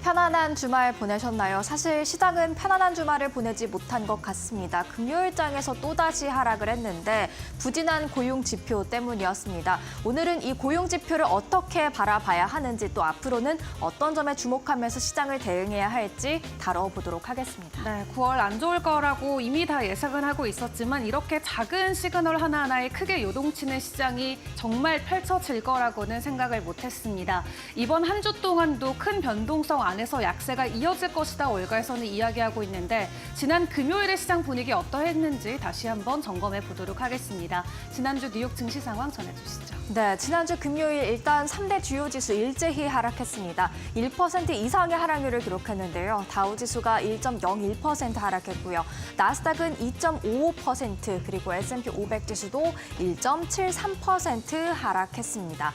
편안한 주말 보내셨나요? 사실 시장은 편안한 주말을 보내지 못한 것 같습니다. 금요일장에서 또다시 하락을 했는데 부진한 고용 지표 때문이었습니다. 오늘은 이 고용 지표를 어떻게 바라봐야 하는지 또 앞으로는 어떤 점에 주목하면서 시장을 대응해야 할지 다뤄보도록 하겠습니다. 네, 9월 안 좋을 거라고 이미 다 예상은 하고 있었지만 이렇게 작은 시그널 하나하나에 크게 요동치는 시장이 정말 펼쳐질 거라고는 생각을 못했습니다. 이번 한 주 동안도 큰 변동성 안에서 약세가 이어질 것이다 월가에서는 이야기하고 있는데 지난 금요일의 시장 분위기 어떠했는지 다시 한번 점검해 보도록 하겠습니다. 지난주 뉴욕 증시 상황 전해주시죠. 네, 지난주 금요일 일단 3대 주요 지수 일제히 하락했습니다. 1% 이상의 하락률을 기록했는데요. 다우지수가 1.01% 하락했고요. 나스닥은 2.55% 그리고 S&P 500 지수도 1.73% 하락했습니다.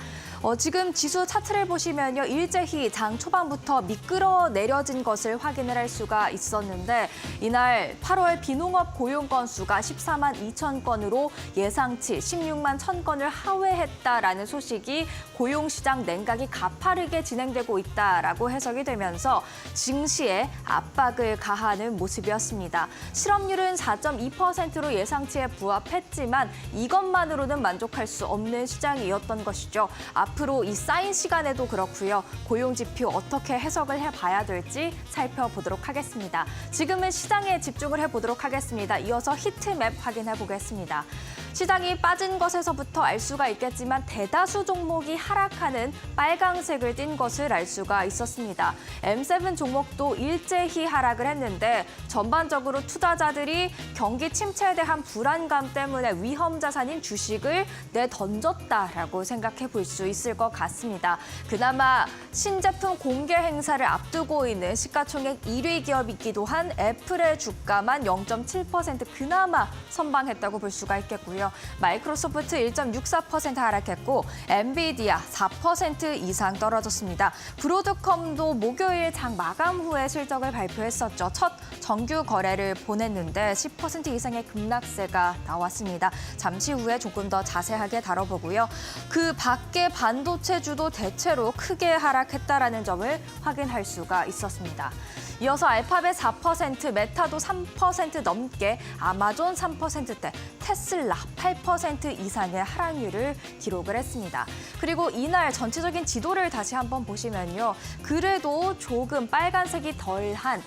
지금 지수 차트를 보시면요. 일제히 장 초반부터 미끄러 내려진 것을 확인을 할 수가 있었는데 이날 8월 비농업 고용 건수가 14만 2천 건으로 예상치 16만 1천 건을 하회했다라는 소식이 고용시장 냉각이 가파르게 진행되고 있다라고 해석이 되면서 증시에 압박을 가하는 모습이었습니다. 실업률은 4.2%로 예상치에 부합했지만 이것만으로는 만족할 수 없는 시장이었던 것이죠. 앞으로 이 쌓인 시간에도 그렇고요. 고용 지표 어떻게 해석을 해봐야 될지 살펴보도록 하겠습니다. 지금은 시장에 집중을 해보도록 하겠습니다. 이어서 히트맵 확인해 보겠습니다. 시장이 빠진 것에서부터 알 수가 있겠지만 대다수 종목이 하락하는 빨강색을 띤 것을 알 수가 있었습니다. M7 종목도 일제히 하락을 했는데 전반적으로 투자자들이 경기 침체에 대한 불안감 때문에 위험 자산인 주식을 내던졌다라고 생각해 볼 수 있을 것 같습니다. 그나마 신제품 공개 행사를 앞두고 있는 시가총액 1위 기업이기도 한 애플의 주가만 0.7% 그나마 선방했다고 볼 수가 있겠고요. 마이크로소프트 1.64% 하락했고 엔비디아 4% 이상 떨어졌습니다. 브로드컴도 목요일 장 마감 후에 실적을 발표했었죠. 첫 정규 거래를 보냈는데 10% 이상의 급락세가 나왔습니다. 잠시 후에 조금 더 자세하게 다뤄보고요. 그 밖에 반도체주도 대체로 크게 하락했다라는 점을 확인할 수가 있었습니다. 이어서 알파벳 4%, 메타도 3% 넘게, 아마존 3%대, 테슬라 8% 이상의 하락률을 기록을 했습니다. 그리고 이날 전체적인 지도를 다시 한번 보시면요. 그래도 조금 빨간색이 덜한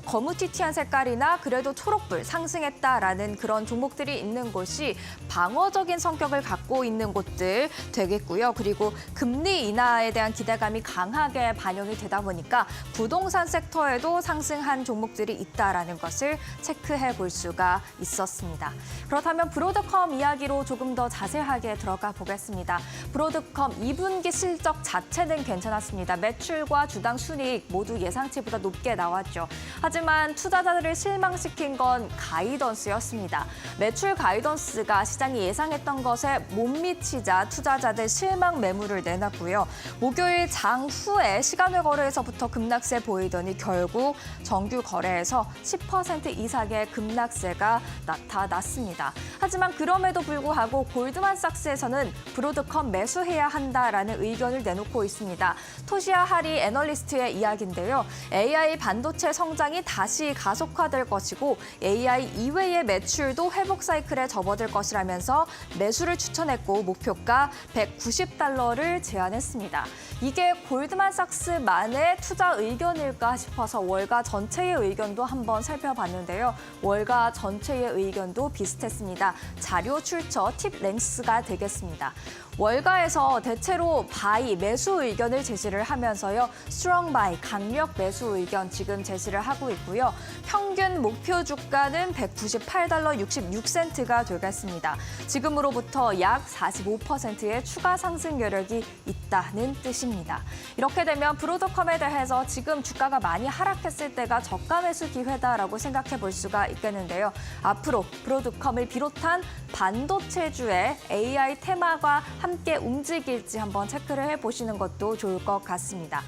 거무튀튀한 색깔이나 그래도 초록불 상승했다라는 그런 종목들이 있는 곳이 방어적인 성격을 갖고 있는 곳들 되겠고요. 그리고 금리 인하에 대한 기대감이 강하게 반영이 되다 보니까 부동산 섹터에도 상승한 종목들이 있다라는 것을 체크해 볼 수가 있었습니다. 그렇다면 브로드컴 이야기로 조금 더 자세하게 들어가 보겠습니다. 브로드컴 2분기 실적 자체는 괜찮았습니다. 매출과 주당 순이익 모두 예상치보다 높게 나왔죠. 하지만 투자자들을 실망시킨 건 가이던스였습니다. 매출 가이던스가 시장이 예상했던 것에 못 미치자 투자자들 실망 매물을 내놨고요. 목요일 장 후에 시간외 거래에서부터 급락세 보이더니 결국 정규 거래에서 10% 이상의 급락세가 나타났습니다. 하지만 그럼에도 불구하고 골드만삭스에서는 브로드컴 매수해야 한다라는 의견을 내놓고 있습니다. 토시아 하리 애널리스트의 이야기인데요. AI 반도체 성장이 다시 가속화될 것이고 AI 이외의 매출도 회복 사이클에 접어들 것이라면서 매수를 추천했고 목표가 $190를 제안했습니다. 이게 골드만삭스만의 투자 의견일까 싶어서 월가 전체의 의견도 한번 살펴봤는데요. 월가 전체의 의견도 비슷했습니다. 자료 출처 팁 랭스가 되겠습니다. 월가에서 대체로 바이 매수 의견을 제시를 하면서요. 스트롱 바이 강력 매수 의견 지금 제시를 하고 있고요. 평균 목표 주가는 $198.66가 되겠습니다. 지금으로부터 약 45%의 추가 상승 여력이 있다는 뜻입니다. 이렇게 되면 브로드컴에 대해서 지금 주가가 많이 하락했을 때가 저가 매수 기회다라고 생각해 볼 수가 있겠는데요. 앞으로 브로드컴을 비롯한 반도체주의 AI 테마가 함께 움직일지 한번 체크를 해보시는 것도 좋을 것 같습니다.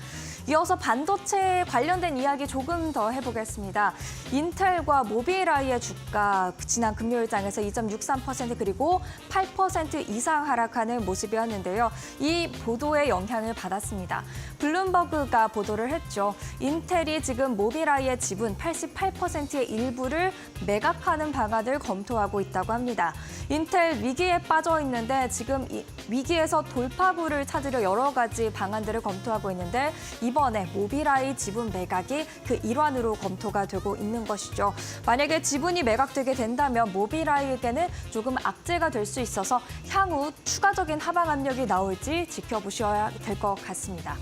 이어서 반도체 관련된 이야기 조금 더 해보겠습니다. 인텔과 모빌아이의 주가 지난 금요일장에서 2.63% 그리고 8% 이상 하락하는 모습이었는데요. 이 보도의 영향을 받았습니다. 블룸버그가 보도를 했죠. 인텔이 지금 모빌아이의 지분 88%의 일부를 매각하는 방안을 검토하고 있다고 합니다. 인텔 위기에 빠져 있는데 지금 이 위기에서 돌파구를 찾으려 여러 가지 방안들을 검토하고 있는데 이번에 모빌아이 지분 매각이 그 일환으로 검토가 되고 있는 것이죠. 만약에 지분이 매각되게 된다면 모빌아이에게는 조금 악재가 될 수 있어서 향후 추가적인 하방 압력이 나올지 지켜보셔야 될 것 같습니다.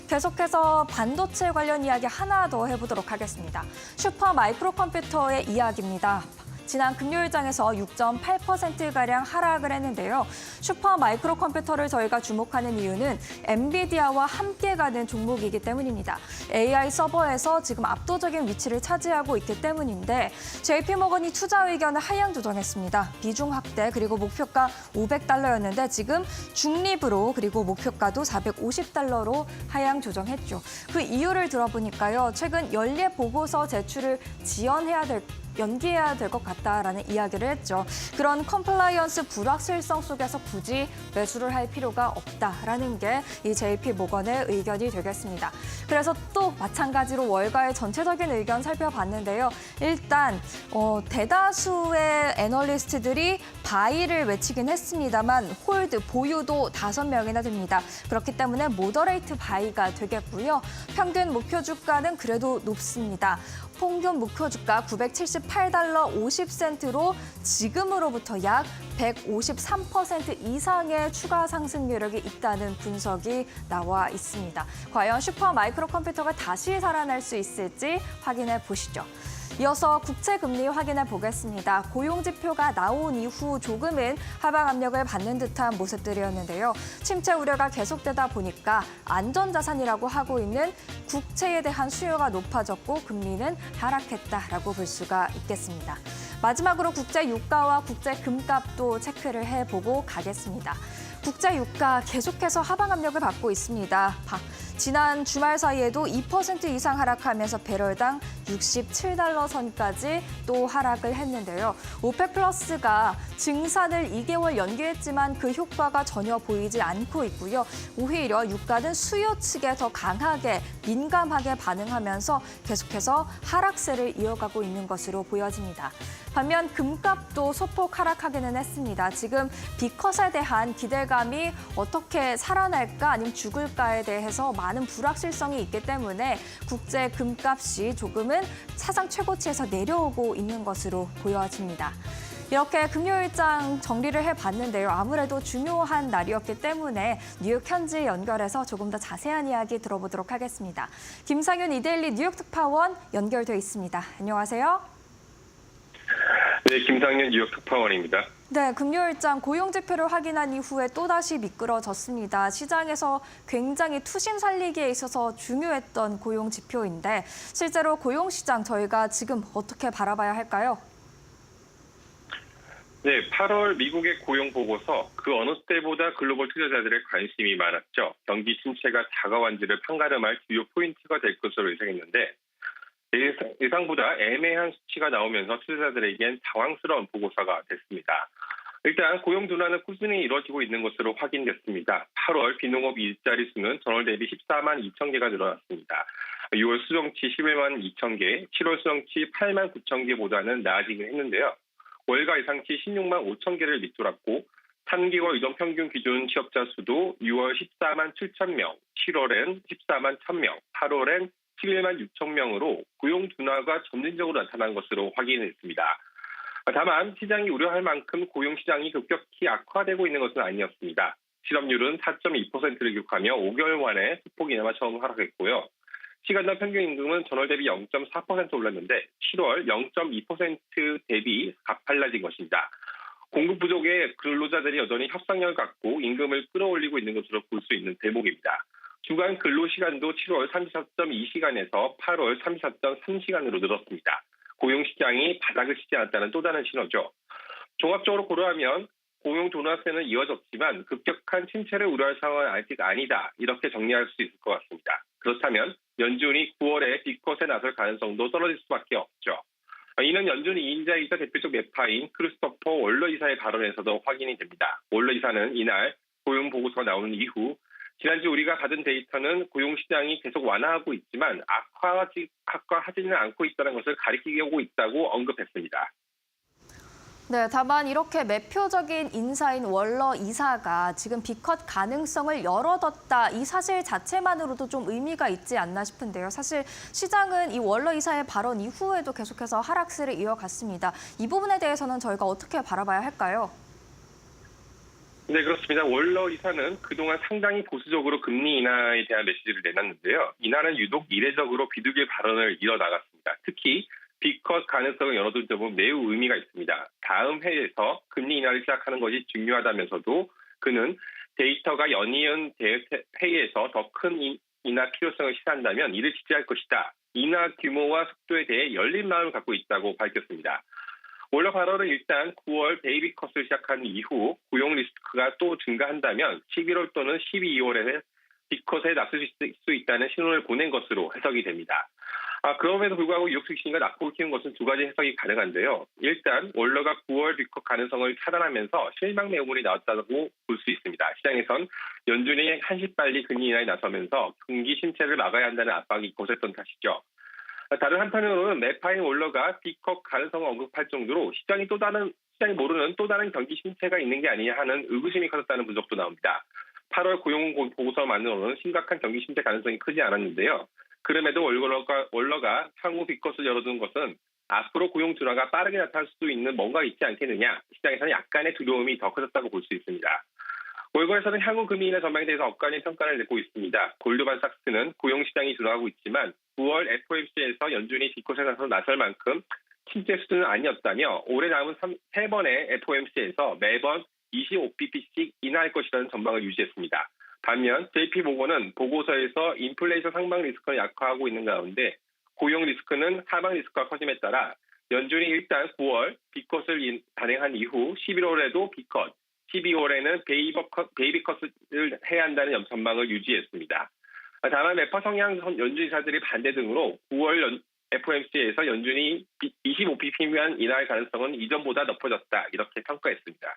계속해서 반도체 관련 이야기 하나 더 해보도록 하겠습니다. 슈퍼 마이크로 컴퓨터의 이야기입니다. 지난 금요일장에서 6.8%가량 하락을 했는데요. 슈퍼 마이크로 컴퓨터를 저희가 주목하는 이유는 엔비디아와 함께 가는 종목이기 때문입니다. AI 서버에서 지금 압도적인 위치를 차지하고 있기 때문인데 JP모건이 투자 의견을 하향 조정했습니다. 비중 확대 그리고 목표가 $500였는데 지금 중립으로 그리고 목표가도 $450로 하향 조정했죠. 그 이유를 들어보니까요. 최근 연례 보고서 제출을 연기해야 될 것 같다라는 이야기를 했죠. 그런 컴플라이언스 불확실성 속에서 굳이 매수를 할 필요가 없다라는 게 이 JP모건의 의견이 되겠습니다. 그래서 또 마찬가지로 월가의 전체적인 의견 살펴봤는데요. 일단 대다수의 애널리스트들이 바이를 외치긴 했습니다만 홀드, 보유도 5명이나 됩니다. 그렇기 때문에 모더레이트 바이가 되겠고요. 평균 목표 주가는 그래도 높습니다. 평균 목표 주가 $978.50로 지금으로부터 약 153% 이상의 추가 상승 여력이 있다는 분석이 나와 있습니다. 과연 슈퍼 마이크로 컴퓨터가 다시 살아날 수 있을지 확인해 보시죠. 이어서 국채 금리 확인해 보겠습니다. 고용 지표가 나온 이후 조금은 하방 압력을 받는 듯한 모습들이었는데요. 침체 우려가 계속되다 보니까 안전자산이라고 하고 있는 국채에 대한 수요가 높아졌고 금리는 하락했다라고 볼 수가 있겠습니다. 마지막으로 국제 유가와 국제 금값도 체크를 해보고 가겠습니다. 국제 유가 계속해서 하방 압력을 받고 있습니다. 지난 주말 사이에도 2% 이상 하락하면서 배럴당 $67 선까지 또 하락을 했는데요. 오펙 플러스가 증산을 2개월 연기했지만 그 효과가 전혀 보이지 않고 있고요. 오히려 유가는 수요 측에 더 강하게 민감하게 반응하면서 계속해서 하락세를 이어가고 있는 것으로 보여집니다. 반면 금값도 소폭 하락하기는 했습니다. 지금 비컷에 대한 기대감이 어떻게 살아날까 아니면 죽을까에 대해서 많은 불확실성이 있기 때문에 국제 금값이 조금은 사상 최고치에서 내려오고 있는 것으로 보여집니다. 이렇게 금요일장 정리를 해봤는데요. 아무래도 중요한 날이었기 때문에 뉴욕 현지 연결해서 조금 더 자세한 이야기 들어보도록 하겠습니다. 김상윤 이데일리 뉴욕 특파원 연결돼 있습니다. 안녕하세요. 네, 김상윤 뉴욕 특파원입니다. 네, 금요일장 고용 지표를 확인한 이후에 또다시 미끄러졌습니다. 시장에서 굉장히 투심 살리기에 있어서 중요했던 고용 지표인데 실제로 고용 시장 저희가 지금 어떻게 바라봐야 할까요? 네, 8월 미국의 고용 보고서 그 어느 때보다 글로벌 투자자들의 관심이 많았죠. 경기 침체가 다가온지를 판가름할 주요 포인트가 될 것으로 예상했는데 예상보다 애매한 수치가 나오면서 투자자들에겐 당황스러운 보고서가 됐습니다. 일단 고용 둔화는 꾸준히 이루어지고 있는 것으로 확인됐습니다. 8월 비농업 일자리 수는 전월 대비 14만 2천 개가 늘어났습니다. 6월 수정치 11만 2천 개, 7월 수정치 8만 9천 개보다는 나아지긴 했는데요. 월가 예상치 16만 5천 개를 밑돌았고 3개월 이동 평균 기준 취업자 수도 6월 14만 7천 명, 7월엔 14만 1천 명, 8월엔 11만 6천 명으로 고용 둔화가 점진적으로 나타난 것으로 확인했습니다. 다만 시장이 우려할 만큼 고용 시장이 급격히 악화되고 있는 것은 아니었습니다. 실업률은 4.2%를 기록하며 5개월 만에 소폭이나마 처음 하락했고요. 시간당 평균 임금은 전월 대비 0.4% 올랐는데 7월 0.2% 대비 가팔라진 것입니다. 공급 부족에 근로자들이 여전히 협상력을 갖고 임금을 끌어올리고 있는 것으로 볼 수 있는 대목입니다. 주간 근로시간도 7월 34.2시간에서 8월 34.3시간으로 늘었습니다. 고용시장이 바닥을 치지 않았다는 또 다른 신호죠. 종합적으로 고려하면 고용 둔화세는 이어졌지만 급격한 침체를 우려할 상황은 아직 아니다. 이렇게 정리할 수 있을 것 같습니다. 그렇다면 연준이 9월에 빅컷에 나설 가능성도 떨어질 수밖에 없죠. 이는 연준 2인자이자 대표적 매파인 크리스토퍼 월러 이사의 발언에서도 확인이 됩니다. 월러 이사는 이날 고용 보고서가 나오는 이후 지난주 우리가 받은 데이터는 고용시장이 계속 완화하고 있지만 악화하지는 않고 있다는 것을 가리키고 있다고 언급했습니다. 네, 다만 이렇게 매표적인 인사인 월러 이사가 지금 빅컷 가능성을 열어뒀다 이 사실 자체만으로도 좀 의미가 있지 않나 싶은데요. 사실 시장은 이 월러 이사의 발언 이후에도 계속해서 하락세를 이어갔습니다. 이 부분에 대해서는 저희가 어떻게 바라봐야 할까요? 네, 그렇습니다. 월러 이사는 그동안 상당히 보수적으로 금리 인하에 대한 메시지를 내놨는데요. 이날은 유독 이례적으로 비둘기 발언을 이어나갔습니다. 특히 빅컷 가능성을 열어둔 점은 매우 의미가 있습니다. 다음 해에서 금리 인하를 시작하는 것이 중요하다면서도 그는 데이터가 연이은 회의에서 더 큰 인하 필요성을 시사한다면 이를 지지할 것이다. 인하 규모와 속도에 대해 열린 마음을 갖고 있다고 밝혔습니다. 월러 발언은 일단 9월 베이비컷을 시작한 이후 고용 리스크가 또 증가한다면 11월 또는 12월에 빅컷에 나설 수 있다는 신호를 보낸 것으로 해석이 됩니다. 그럼에도 불구하고 뉴욕 증시가 낙폭을 키운 것은 두 가지 해석이 가능한데요. 일단 월러가 9월 빅컷 가능성을 차단하면서 실망 매물이 나왔다고 볼 수 있습니다. 시장에선 연준이 한시빨리 금리 인하에 나서면서 경기 침체를 막아야 한다는 압박이 거셌던 탓이죠. 다른 한편으로는 매파인 월러가 빅컷 가능성을 언급할 정도로 시장이 모르는 또 다른 경기 침체가 있는 게 아니냐 하는 의구심이 커졌다는 분석도 나옵니다. 8월 고용 보고서만으로는 심각한 경기 침체 가능성이 크지 않았는데요. 그럼에도 월러가 향후 빅컷을 열어둔 것은 앞으로 고용 둔화가 빠르게 나타날 수도 있는 뭔가 있지 않겠느냐. 시장에서는 약간의 두려움이 더 커졌다고 볼 수 있습니다. 월거에서는 향후 금리 인하 전망에 대해서 엇갈린 평가를 내고 있습니다. 골드만삭스는 고용 시장이 둔화하고 있지만 9월 FOMC에서 연준이 빅컷에 나설 만큼 침체 수준은 아니었다며 올해 남은 3번의 FOMC에서 매번 25bp씩 인하할 것이라는 전망을 유지했습니다. 반면 JP모건은 보고서에서 인플레이션 상방 리스크를 약화하고 있는 가운데 고용 리스크는 하방 리스크가 커짐에 따라 연준이 일단 9월 빅컷을 단행한 이후 11월에도 빅컷, 12월에는 베이비컷을 해야 한다는 전망을 유지했습니다. 다만 매파 성향 연준이사들이 반대 등으로 9월 FOMC에서 연준이 25bp만 인하할 가능성은 이전보다 높아졌다 이렇게 평가했습니다.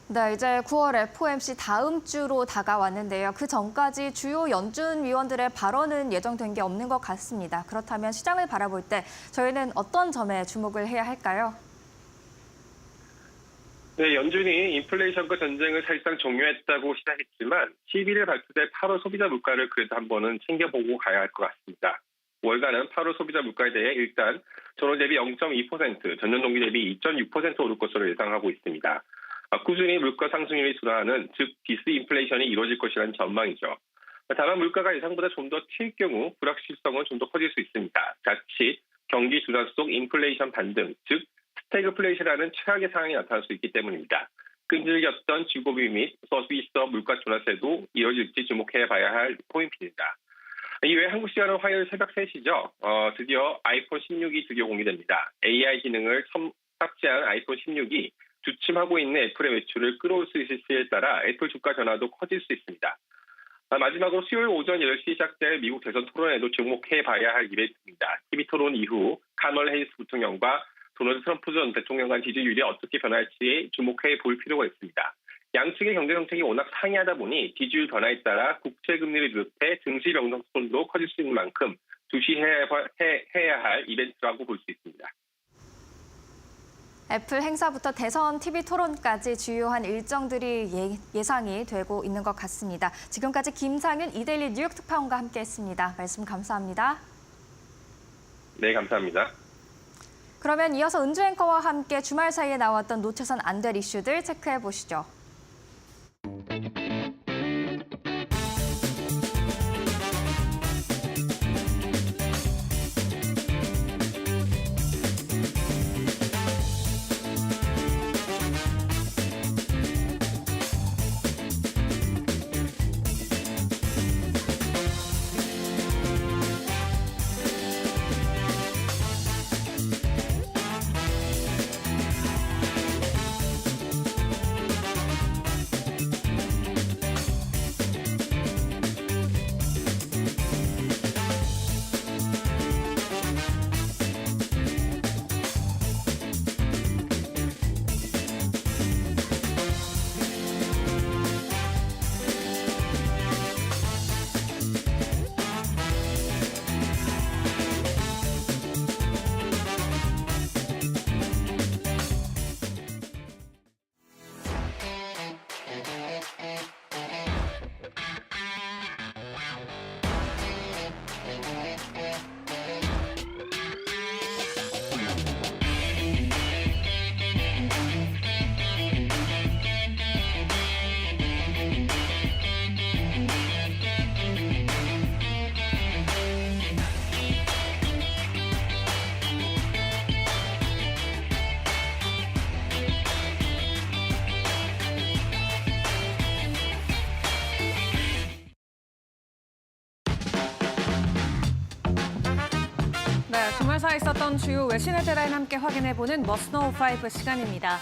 네, 이제 9월 FOMC 다음 주로 다가왔는데요. 그 전까지 주요 연준 위원들의 발언은 예정된 게 없는 것 같습니다. 그렇다면 시장을 바라볼 때 저희는 어떤 점에 주목을 해야 할까요? 네, 연준이 인플레이션과 전쟁을 사실상 종료했다고 시작했지만 11일 발표될 8월 소비자 물가를 그래도 한번은 챙겨보고 가야 할 것 같습니다. 월가는 8월 소비자 물가에 대해 일단 전월 대비 0.2%, 전년 동기 대비 2.6% 오를 것으로 예상하고 있습니다. 꾸준히 물가 상승률이 둔화하는 즉 디스인플레이션이 이루어질 것이라는 전망이죠. 다만 물가가 예상보다 좀 더 튈 경우 불확실성은 좀 더 커질 수 있습니다. 자칫 경기 둔화 속 인플레이션 반등, 즉 스태그플레이션이라는 최악의 상황이 나타날 수 있기 때문입니다. 끈질겼던 주거비 및 서비스업 물가 둔화세도 이어질지 주목해 봐야 할 포인트입니다. 이외에 한국 시간은 화요일 새벽 3시죠. 드디어 아이폰 16이 드디어 공개됩니다. AI 기능을 탑재한 아이폰 16이 주춤하고 있는 애플의 매출을 끌어올 수 있을지에 따라 애플 주가 변화도 커질 수 있습니다. 마지막으로 수요일 오전 10시 시작될 미국 대선 토론에도 주목해 봐야 할 이벤트입니다. TV 토론 이후 카멀 해리스 부통령과 도널드 트럼프 전 대통령 간 지지율이 어떻게 변할지 주목해 볼 필요가 있습니다. 양측의 경제 정책이 워낙 상이하다 보니 지지율 변화에 따라 국채 금리를 비롯해 증시 변동성도 커질 수 있는 만큼 주시해야 할 이벤트라고 볼 수 있습니다. 애플 행사부터 대선 TV 토론까지 주요한 일정들이 예상이 되고 있는 것 같습니다. 지금까지 김상윤 이데일리 뉴욕 특파원과 함께했습니다. 말씀 감사합니다. 네, 감사합니다. 그러면 이어서 은주 앵커와 함께 주말 사이에 나왔던 놓쳐선 안 될 이슈들 체크해 보시죠. 주말 사이 있었던 주요 외신 헤드라인 함께 확인해보는 머스노우 5 시간입니다.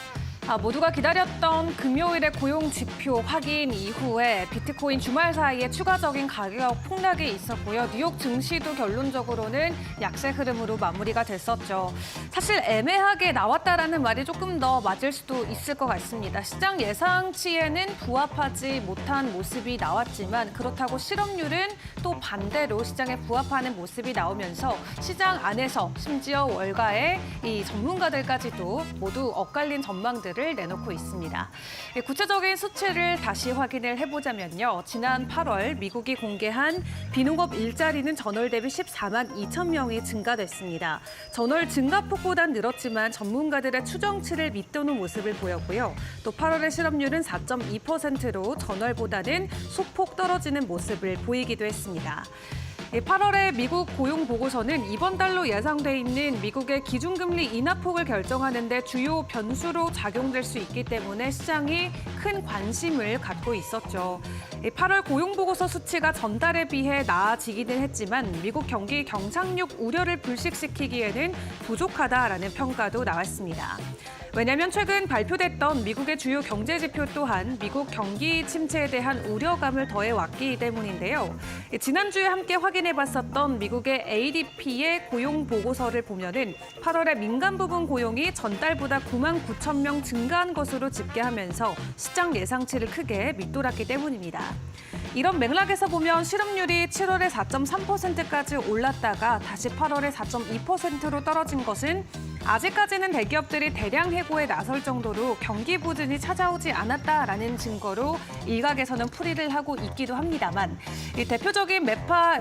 모두가 기다렸던 금요일의 고용 지표 확인 이후에 비트코인 주말 사이에 추가적인 가격 폭락이 있었고요. 뉴욕 증시도 결론적으로는 약세 흐름으로 마무리가 됐었죠. 사실 애매하게 나왔다라는 말이 조금 더 맞을 수도 있을 것 같습니다. 시장 예상치에는 부합하지 못한 모습이 나왔지만 그렇다고 실업률은 또 반대로 시장에 부합하는 모습이 나오면서 시장 안에서 심지어 월가의 이 전문가들까지도 모두 엇갈린 전망들을 내놓고 있습니다. 구체적인 수치를 다시 확인을 해보자면요. 지난 8월 미국이 공개한 비농업 일자리는 전월 대비 14만 2천 명이 증가됐습니다. 전월 증가폭보단 늘었지만 전문가들의 추정치를 밑도는 모습을 보였고요. 또 8월의 실업률은 4.2%로 전월보다는 소폭 떨어지는 모습을 보이기도 했습니다. 8월의 미국 고용 보고서는 이번 달로 예상돼 있는 미국의 기준금리 인하폭을 결정하는 데 주요 변수로 작용될 수 있기 때문에 시장이 큰 관심을 갖고 있었죠. 8월 고용 보고서 수치가 전달에 비해 나아지기는 했지만 미국 경기 경착륙 우려를 불식시키기에는 부족하다라는 평가도 나왔습니다. 왜냐하면 최근 발표됐던 미국의 주요 경제 지표 또한 미국 경기 침체에 대한 우려감을 더해왔기 때문인데요. 지난주에 함께 확인해봤었던 미국의 ADP의 고용 보고서를 보면은 8월에 민간 부분 고용이 전달보다 9만 9천 명 증가한 것으로 집계하면서 시장 예상치를 크게 밑돌았기 때문입니다. 이런 맥락에서 보면 실업률이 7월에 4.3%까지 올랐다가 다시 8월에 4.2%로 떨어진 것은 아직까지는 대기업들이 대량 해고에 나설 정도로 경기 부진이 찾아오지 않았다라는 증거로 일각에서는 풀이를 하고 있기도 합니다만 이 대표적인 매파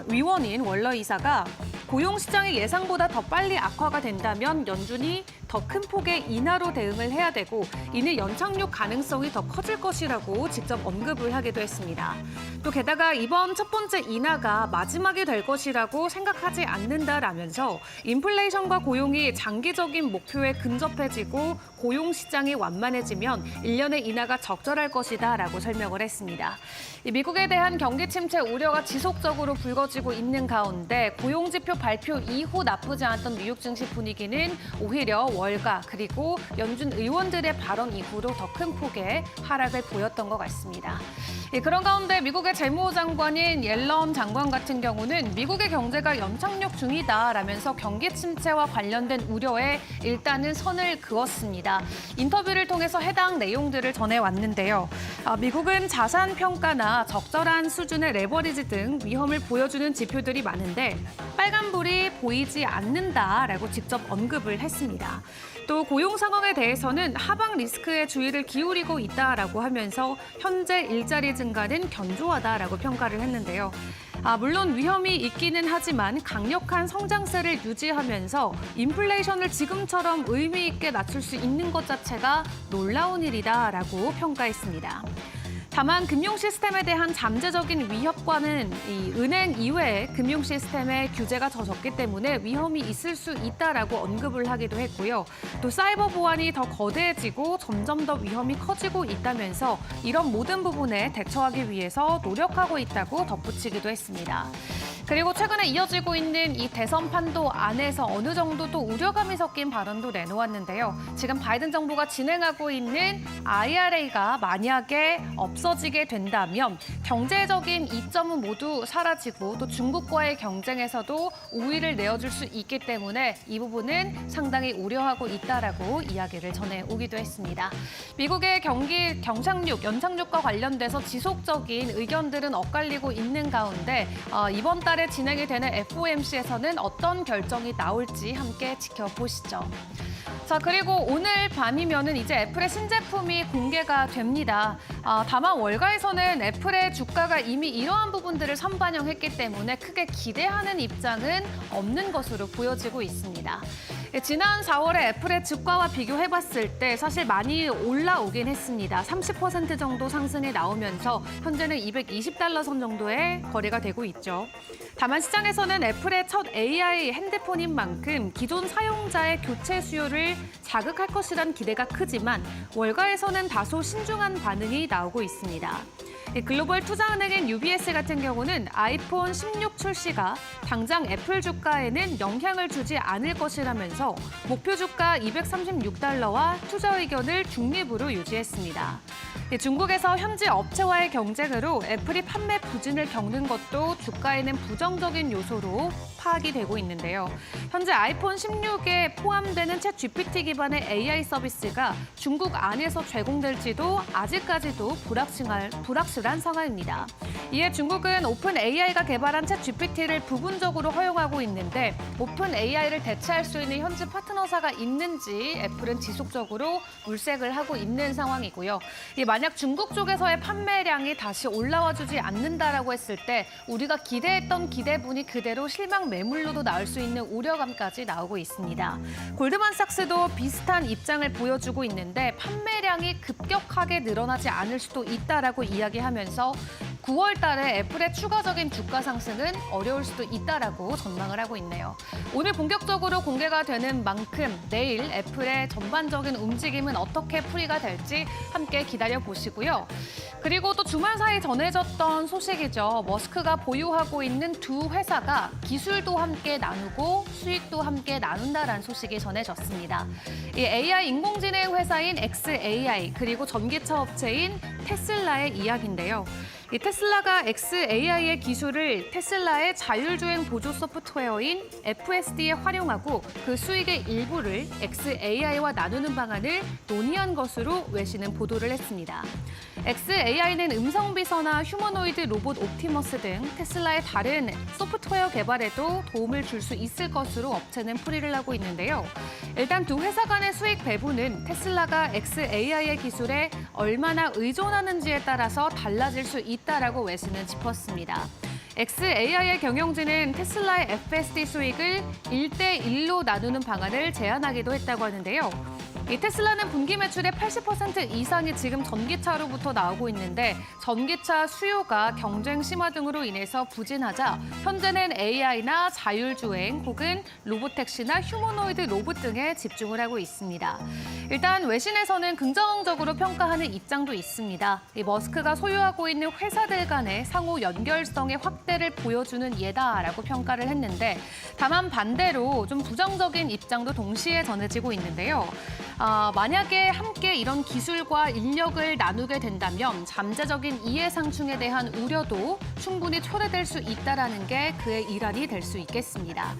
위원인 월러 이사가 고용 시장이 예상보다 더 빨리 악화가 된다면 연준이 더 큰 폭의 인하로 대응을 해야 되고 이는 연착륙 가능성이 더 커질 것이라고 직접 언급을 하기도 했습니다. 또 게다가 이번 첫 번째 인하가 마지막이 될 것이라고 생각하지 않는다라면서 인플레이션과 고용이 장기적인 목표에 근접해지고 고용 시장이 완만해지면 1년의 인하가 적절할 것이다라고 설명을 했습니다. 미국에 대한 경기 침체 우려가 지속적으로 불거지고 있는 가운데 고용 지표 발표 이후 나쁘지 않았던 뉴욕 증시 분위기는 오히려 월가 그리고 연준 의원들의 발언 이후로 더 큰 폭의 하락을 보였던 것 같습니다. 그런 가운데 미국의 재무장관인 옐런 장관 같은 경우는 미국의 경제가 연착륙 중이다라면서 경기 침체와 관련된 우려에 일단은 선을 그었습니다. 인터뷰를 통해서 해당 내용들을 전해왔는데요. 미국은 자산 평가나 적절한 수준의 레버리지 등 위험을 보여주는 지표들이 많은데 빨간불이 보이지 않는다라고 직접 언급을 했습니다. 또 고용 상황에 대해서는 하방 리스크에 주의를 기울이고 있다라고 하면서 현재 일자리 증가는 견조하다라고 평가를 했는데요. 물론 위험이 있기는 하지만 강력한 성장세를 유지하면서 인플레이션을 지금처럼 의미 있게 낮출 수 있는 것 자체가 놀라운 일이다라고 평가했습니다. 다만 금융 시스템에 대한 잠재적인 위협과는 이 은행 이외의 금융 시스템의 규제가 더 적기 때문에 위험이 있을 수 있다라고 언급을 하기도 했고요. 또 사이버 보안이 더 거대해지고 점점 더 위험이 커지고 있다면서 이런 모든 부분에 대처하기 위해서 노력하고 있다고 덧붙이기도 했습니다. 그리고 최근에 이어지고 있는 이 대선 판도 안에서 어느 정도 또 우려감이 섞인 발언도 내놓았는데요. 지금 바이든 정부가 진행하고 있는 IRA가 만약에 없어지게 된다면 경제적인 이점은 모두 사라지고 또 중국과의 경쟁에서도 우위를 내어줄 수 있기 때문에 이 부분은 상당히 우려하고 있다라고 이야기를 전해오기도 했습니다. 미국의 경기 경착륙, 연착륙과 관련돼서 지속적인 의견들은 엇갈리고 있는 가운데 이번 달에 진행이 되는 FOMC에서는 어떤 결정이 나올지 함께 지켜보시죠. 자, 그리고 오늘 밤이면은 이제 애플의 신제품이 공개가 됩니다. 다만 월가에서는 애플의 주가가 이미 이러한 부분들을 선반영했기 때문에 크게 기대하는 입장은 없는 것으로 보여지고 있습니다. 지난 4월에 애플의 주가와 비교해봤을 때 사실 많이 올라오긴 했습니다. 30% 정도 상승이 나오면서 현재는 $220 선 정도의 거래가 되고 있죠. 다만 시장에서는 애플의 첫 AI 핸드폰인 만큼 기존 사용자의 교체 수요를 자극할 것이란 기대가 크지만 월가에서는 다소 신중한 반응이 나오고 있습니다. 이 글로벌 투자은행인 UBS 같은 경우는 아이폰 16 출시가 당장 애플 주가에는 영향을 주지 않을 것이라면서 목표 주가 236달러와 투자 의견을 중립으로 유지했습니다. 중국에서 현지 업체와의 경쟁으로 애플이 판매 부진을 겪는 것도 주가에는 부정적인 요소로 파악이 되고 있는데요. 현재 아이폰 16에 포함되는 챗 GPT 기반의 AI 서비스가 중국 안에서 제공될지도 아직까지도 불확실한 상황입니다. 이에 중국은 오픈 AI가 개발한 챗 GPT를 부분적으로 허용하고 있는데 오픈 AI를 대체할 수 있는 현지 파트너사가 있는지 애플은 지속적으로 물색을 하고 있는 상황이고요. 만약 중국 쪽에서의 판매량이 다시 올라와주지 않는다라고 했을 때 우리가 기대했던 기대분이 그대로 실망 매물로도 나올 수 있는 우려감까지 나오고 있습니다. 골드만삭스도 비슷한 입장을 보여주고 있는데 판매량이 급격하게 늘어나지 않을 수도 있다라고 이야기하면서 9월 달에 애플의 추가적인 주가 상승은 어려울 수도 있다라고 전망을 하고 있네요. 오늘 본격적으로 공개가 되는 만큼 내일 애플의 전반적인 움직임은 어떻게 풀이가 될지 함께 기다려 보시고요. 그리고 또 주말 사이 전해졌던 소식이죠. 머스크가 보유하고 있는 두 회사가 기술도 함께 나누고 수익도 함께 나눈다라는 소식이 전해졌습니다. 이 AI 인공지능 회사인 xAI 그리고 전기차 업체인 테슬라의 이야기인데요. 이 테슬라가 xAI의 기술을 테슬라의 자율주행 보조 소프트웨어인 FSD에 활용하고 그 수익의 일부를 xAI와 나누는 방안을 논의한 것으로 외신은 보도를 했습니다. xAI는 음성비서나 휴머노이드 로봇 옵티머스 등 테슬라의 다른 소프트웨어 개발에도 도움을 줄 수 있을 것으로 업체는 풀이를 하고 있는데요. 일단 두 회사 간의 수익 배분은 테슬라가 xAI의 기술에 얼마나 의존하는지에 따라서 달라질 수 있다라고 외신은 짚었습니다. xAI의 경영진은 테슬라의 FSD 수익을 1대1로 나누는 방안을 제안하기도 했다고 하는데요. 이 테슬라는 분기 매출의 80% 이상이 지금 전기차로부터 나오고 있는데 전기차 수요가 경쟁 심화 등으로 인해서 부진하자 현재는 AI나 자율주행 혹은 로보택시나 휴머노이드 로봇 등에 집중을 하고 있습니다. 일단 외신에서는 긍정적으로 평가하는 입장도 있습니다. 이 머스크가 소유하고 있는 회사들 간의 상호 연결성의 확대를 보여주는 예다라고 평가를 했는데 다만 반대로 좀 부정적인 입장도 동시에 전해지고 있는데요. 만약에 함께 이런 기술과 인력을 나누게 된다면 잠재적인 이해상충에 대한 우려도 충분히 초래될 수 있다는 게 그의 일환이 될 수 있겠습니다.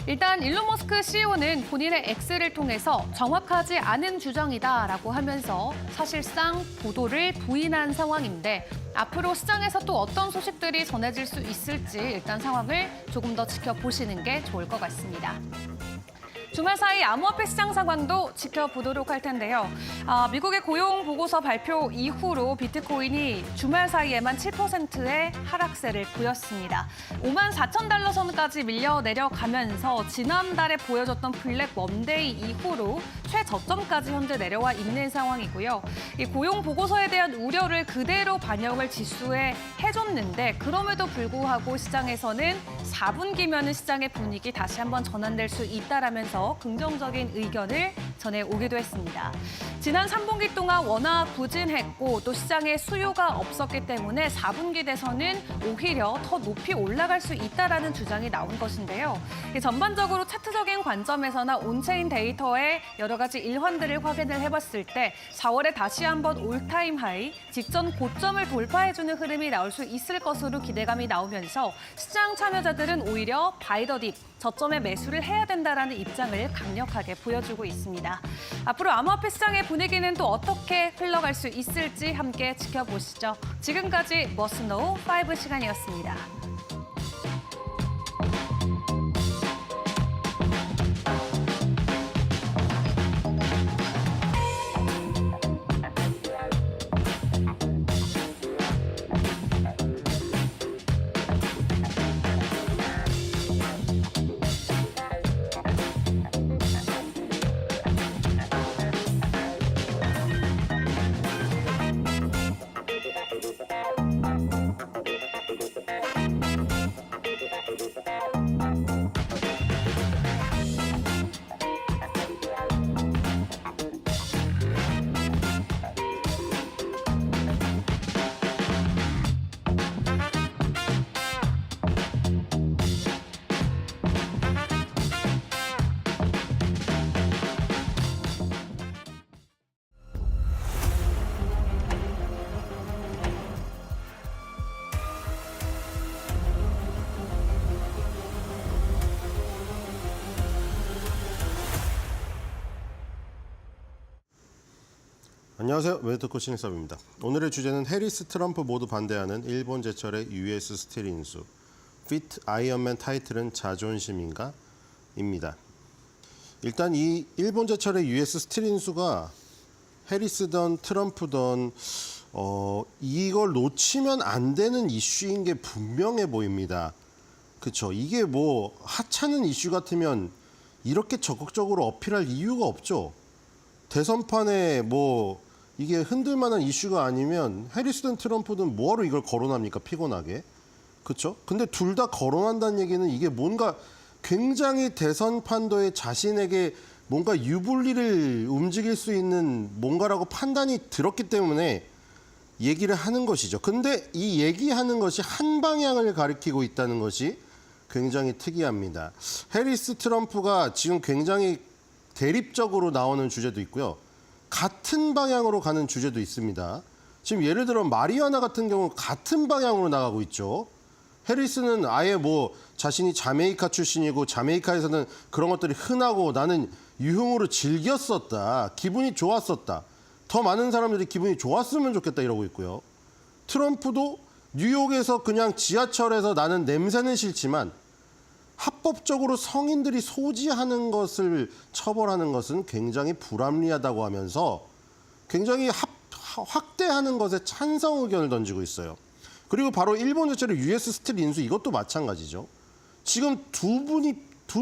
일단 일론 머스크 CEO는 본인의 X를 통해서 정확하지 않은 주장이다라고 하면서 사실상 보도를 부인한 상황인데 앞으로 시장에서 또 어떤 소식들이 전해질 수 있을지 일단 상황을 조금 더 지켜보시는 게 좋을 것 같습니다. 주말 사이 암호화폐 시장 상황도 지켜보도록 할 텐데요. 미국의 고용 보고서 발표 이후로 비트코인이 주말 사이에만 7%의 하락세를 보였습니다. 54,000달러 선까지 밀려 내려가면서 지난달에 보여줬던 블랙 먼데이 이후로 최저점까지 현재 내려와 있는 상황이고요. 이 고용 보고서에 대한 우려를 그대로 반영을 지수에 해줬는데 그럼에도 불구하고 시장에서는 4분기면은 시장의 분위기 다시 한번 전환될 수 있다라면서 긍정적인 의견을 전해오기도 했습니다. 지난 3분기 동안 워낙 부진했고 또 시장에 수요가 없었기 때문에 4분기 돼서는 오히려 더 높이 올라갈 수 있다라는 주장이 나온 것인데요. 전반적으로 차트적인 관점에서나 온체인 데이터의 여러 가지 일환들을 확인을 해봤을 때 4월에 다시 한번 올타임 하이, 직전 고점을 돌파해주는 흐름이 나올 수 있을 것으로 기대감이 나오면서 시장 참여자들은 오히려 바이 더 딥, 저점에 매수를 해야 된다라는 입장을 강력하게 보여주고 있습니다. 앞으로 암호화폐 시장의 분위기는 또 어떻게 흘러갈 수 있을지 함께 지켜보시죠. 지금까지 머스노우 5 시간이었습니다. 안녕하세요. 웨이터 신익섭입니다. 오늘의 주제는 해리스, 트럼프 모두 반대하는 일본 제철의 US 스틸 인수. 피트 아이언맨 타이틀은 자존심인가? 입니다. 일단 이 일본 제철의 US 스틸 인수가 해리스든 트럼프든 이걸 놓치면 안 되는 이슈인 게 분명해 보입니다. 그렇죠. 이게 뭐 하찮은 이슈 같으면 이렇게 적극적으로 어필할 이유가 없죠. 대선판에 뭐 이게 흔들만한 이슈가 아니면 해리스든 트럼프든 뭐하러 이걸 거론합니까? 피곤하게. 그렇죠? 근데 둘 다 거론한다는 얘기는 이게 뭔가 굉장히 대선 판도에 자신에게 뭔가 유불리를 움직일 수 있는 뭔가라고 판단이 들었기 때문에 얘기를 하는 것이죠. 근데 이 얘기하는 것이 한 방향을 가리키고 있다는 것이 굉장히 특이합니다. 해리스, 트럼프가 지금 굉장히 대립적으로 나오는 주제도 있고요. 같은 방향으로 가는 주제도 있습니다. 지금 예를 들어 마리화나 같은 경우 같은 방향으로 나가고 있죠. 해리스는 아예 뭐 자신이 자메이카 출신이고 자메이카에서는 그런 것들이 흔하고 나는 유흥으로 즐겼었다. 기분이 좋았었다. 더 많은 사람들이 기분이 좋았으면 좋겠다 이러고 있고요. 트럼프도 뉴욕에서 그냥 지하철에서 나는 냄새는 싫지만 합법적으로 성인들이 소지하는 것을 처벌하는 것은 굉장히 불합리하다고 하면서 굉장히 확대하는 것에 찬성 의견을 던지고 있어요. 그리고 바로 일본 제철의 US 스틸 인수 이것도 마찬가지죠. 지금 두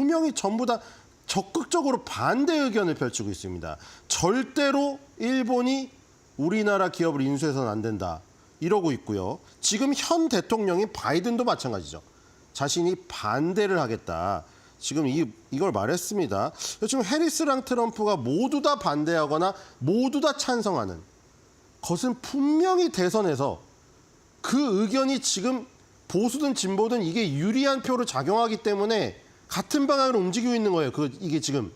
명이 전부 다 적극적으로 반대 의견을 펼치고 있습니다. 절대로 일본이 우리나라 기업을 인수해서는 안 된다. 이러고 있고요. 지금 현 대통령이 바이든도 마찬가지죠. 자신이 반대를 하겠다. 지금 이걸 말했습니다. 지금 해리스랑 트럼프가 모두 다 반대하거나 모두 다 찬성하는 것은 분명히 대선에서 그 의견이 지금 보수든 진보든 이게 유리한 표로 작용하기 때문에 같은 방향으로 움직이고 있는 거예요. 이게 지금.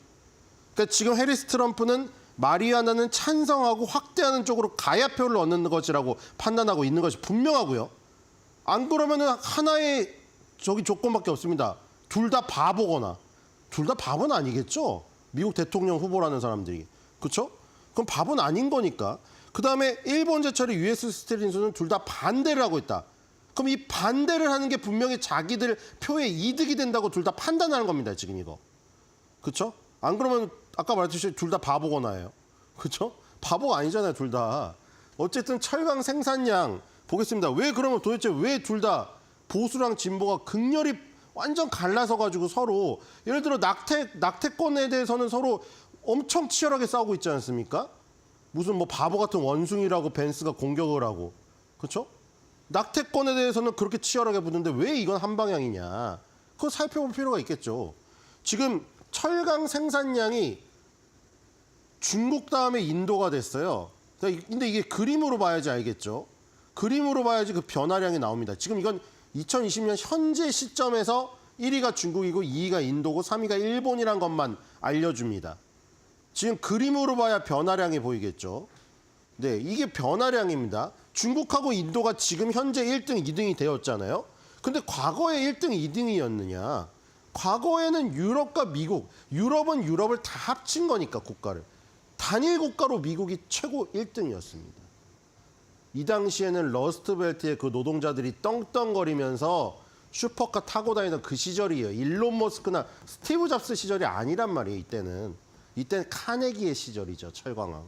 그러니까 지금 해리스, 트럼프는 마리아나는 찬성하고 확대하는 쪽으로 가야 표를 얻는 것이라고 판단하고 있는 것이 분명하고요. 안 그러면은 하나의 조건밖에 없습니다. 둘 다 바보거나. 둘 다 바보는 아니겠죠? 미국 대통령 후보라는 사람들이. 그렇죠? 그럼 바보는 아닌 거니까. 그다음에 일본 제철의 US 스틸 인수는 둘 다 반대를 하고 있다. 그럼 이 반대를 하는 게 분명히 자기들 표에 이득이 된다고 둘 다 판단하는 겁니다. 지금 이거. 그렇죠? 안 그러면 아까 말했듯이 둘 다 바보거나예요. 그렇죠? 바보가 아니잖아요. 둘 다. 어쨌든 철강 생산량 보겠습니다. 왜 그러면 도대체 왜 둘 다 보수랑 진보가 극렬히 완전 갈라서 가지고 서로 예를 들어 낙태권에 대해서는 서로 엄청 치열하게 싸우고 있지 않습니까? 무슨 뭐 바보 같은 원숭이라고 벤스가 공격을 하고. 그렇죠? 낙태권에 대해서는 그렇게 치열하게 붙는데 왜 이건 한 방향이냐. 그거 살펴볼 필요가 있겠죠. 지금 철강 생산량이 중국 다음에 인도가 됐어요. 근데 이게 그림으로 봐야지 알겠죠. 그림으로 봐야지 그 변화량이 나옵니다. 지금 이건 2020년 현재 시점에서 1위가 중국이고 2위가 인도고 3위가 일본이란 것만 알려줍니다. 지금 그림으로 봐야 변화량이 보이겠죠. 네, 이게 변화량입니다. 중국하고 인도가 지금 현재 1등, 2등이 되었잖아요. 근데 과거에 1등, 2등이었느냐. 과거에는 유럽과 미국, 유럽은 유럽을 다 합친 거니까 국가를. 단일 국가로 미국이 최고 1등이었습니다. 이 당시에는 러스트벨트의 그 노동자들이 떵떵거리면서 슈퍼카 타고 다니던 그 시절이에요. 일론 머스크나 스티브 잡스 시절이 아니란 말이에요. 이때는 카네기의 시절이죠. 철광왕.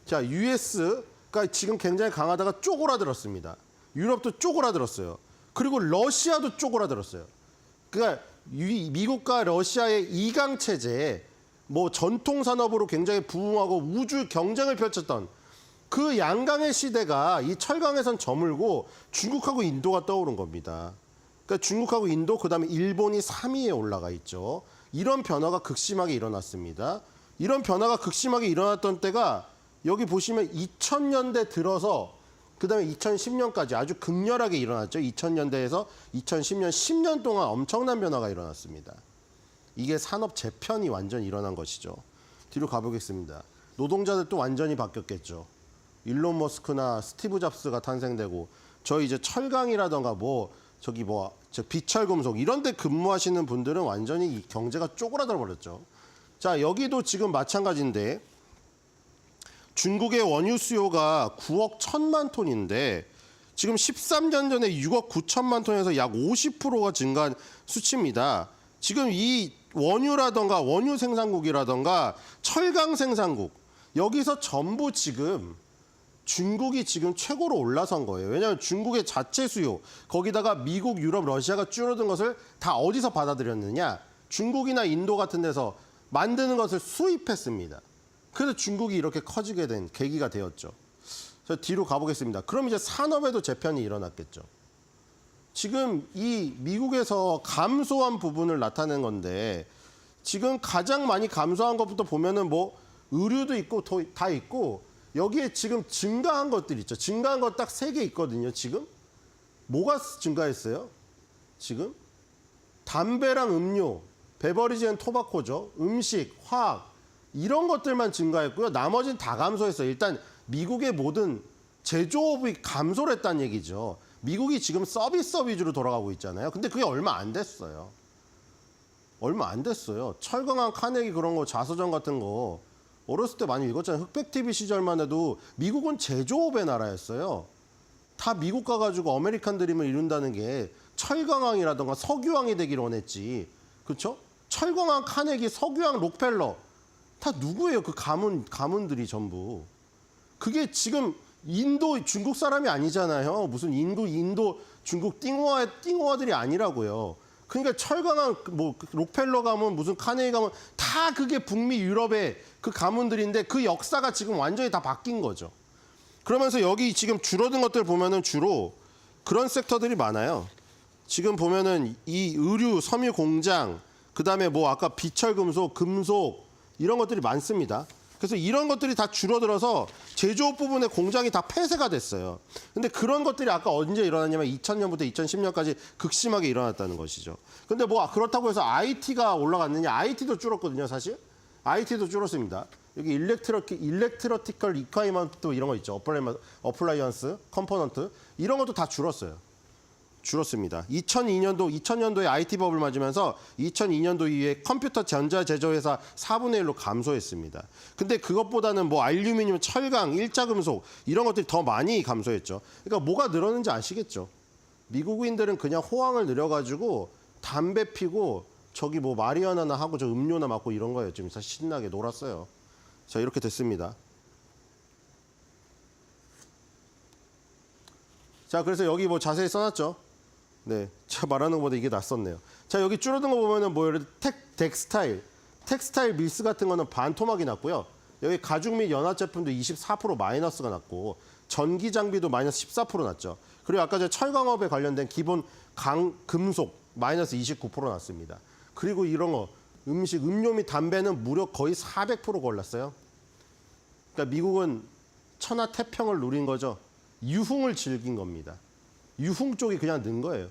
자, US가 지금 굉장히 강하다가 쪼그라들었습니다. 유럽도 쪼그라들었어요. 그리고 러시아도 쪼그라들었어요. 그러니까 미국과 러시아의 이강 체제에 뭐 전통 산업으로 굉장히 부흥하고 우주 경쟁을 펼쳤던 그 양강의 시대가 이 철강에선 저물고 중국하고 인도가 떠오른 겁니다. 그러니까 중국하고 인도, 그다음에 일본이 3위에 올라가 있죠. 이런 변화가 극심하게 일어났습니다. 이런 변화가 극심하게 일어났던 때가 여기 보시면 2000년대 들어서 그다음에 2010년까지 아주 극렬하게 일어났죠. 2000년대에서 2010년 10년 동안 엄청난 변화가 일어났습니다. 이게 산업 재편이 완전히 일어난 것이죠. 뒤로 가보겠습니다. 노동자들도 완전히 바뀌었겠죠. 일론 머스크나 스티브 잡스가 탄생되고 저희 이제 철강이라던가 비철금속 이런 데 근무하시는 분들은 완전히 이 경제가 쪼그라들어 버렸죠. 자, 여기도 지금 마찬가지인데 중국의 원유 수요가 9억 1천만 톤인데 지금 13년 전에 6억 9천만 톤에서 약 50%가 증가한 수치입니다. 지금 이 원유라던가 원유 생산국이라던가 철강 생산국 여기서 전부 지금 중국이 지금 최고로 올라선 거예요. 왜냐하면 중국의 자체 수요 거기다가 미국, 유럽, 러시아가 줄어든 것을 다 어디서 받아들였느냐. 중국이나 인도 같은 데서 만드는 것을 수입했습니다. 그래서 중국이 이렇게 커지게 된 계기가 되었죠. 자, 뒤로 가보겠습니다. 그럼 이제 산업에도 재편이 일어났겠죠. 지금 이 미국에서 감소한 부분을 나타낸 건데 지금 가장 많이 감소한 것부터 보면은 뭐 의류도 있고 다 있고 여기에 지금 증가한 것들 있죠. 증가한 것 딱 3개 있거든요. 지금 뭐가 증가했어요? 지금 담배랑 음료, 베버리지 앤 토바코죠. 음식, 화학 이런 것들만 증가했고요. 나머지는 다 감소했어요. 일단 미국의 모든 제조업이 감소를 했다는 얘기죠. 미국이 지금 서비스업 위주로 돌아가고 있잖아요. 근데 그게 얼마 안 됐어요. 얼마 안 됐어요. 철강한 카네기 그런 거 자서전 같은 거 어렸을 때 많이 읽었잖아요. 흑백 TV 시절만 해도 미국은 제조업의 나라였어요. 다 미국 가가지고 아메리칸 드림을 이룬다는 게 철강왕이라던가 석유왕이 되기를 원했지. 그렇죠? 철강왕 카네기, 석유왕 록펠러 다 누구예요? 그 가문들이 전부. 그게 지금 인도 중국 사람이 아니잖아요. 무슨 인도 중국 띵호아들이 아니라고요. 그러니까 철강한 뭐 록펠러 가문 무슨 카네기 가문 다 그게 북미 유럽의 그 가문들인데 그 역사가 지금 완전히 다 바뀐 거죠. 그러면서 여기 지금 줄어든 것들 보면은 주로 그런 섹터들이 많아요. 지금 보면은 이 의류, 섬유 공장, 그다음에 뭐 아까 비철금속, 금속 이런 것들이 많습니다. 그래서 이런 것들이 다 줄어들어서 제조업 부분의 공장이 다 폐쇄가 됐어요. 근데 그런 것들이 아까 언제 일어났냐면 2000년부터 2010년까지 극심하게 일어났다는 것이죠. 근데 뭐 그렇다고 해서 IT가 올라갔느냐? IT도 줄었거든요, 사실. IT도 줄었습니다. 여기 일렉트로티컬 리콰이먼트 이런 거 있죠. 어플라이언스, 컴포넌트 이런 것도 다 줄었어요. 줄었습니다. 2000년도에 IT법을 맞으면서 2002년도 이후에 컴퓨터 전자 제조회사 4분의 1로 감소했습니다. 근데 그것보다는 뭐 알루미늄, 철강, 일자금속 이런 것들이 더 많이 감소했죠. 그러니까 뭐가 늘었는지 아시겠죠? 미국인들은 그냥 호황을 누려가지고 담배 피고 저기 뭐 마리아나나 하고 저 음료나 맞고 이런 거예요. 지금 사실 신나게 놀았어요. 자, 이렇게 됐습니다. 자, 그래서 여기 뭐 자세히 써놨죠? 네, 제가 말하는 것보다 이게 낫었네요. 자, 여기 줄어든 거 보면은 뭐 예를 들어 텍스타일 밀스 같은 거는 반토막이 났고요. 여기 가죽 및 연화 제품도 24% 마이너스가 났고 전기 장비도 마이너스 14% 났죠. 그리고 아까 저 철강업에 관련된 기본 금속 마이너스 29% 났습니다. 그리고 이런 거 음식, 음료 및 담배는 무려 거의 400% 올랐어요. 그러니까 미국은 천하태평을 누린 거죠. 유흥을 즐긴 겁니다. 유흥 쪽이 그냥 는 거예요.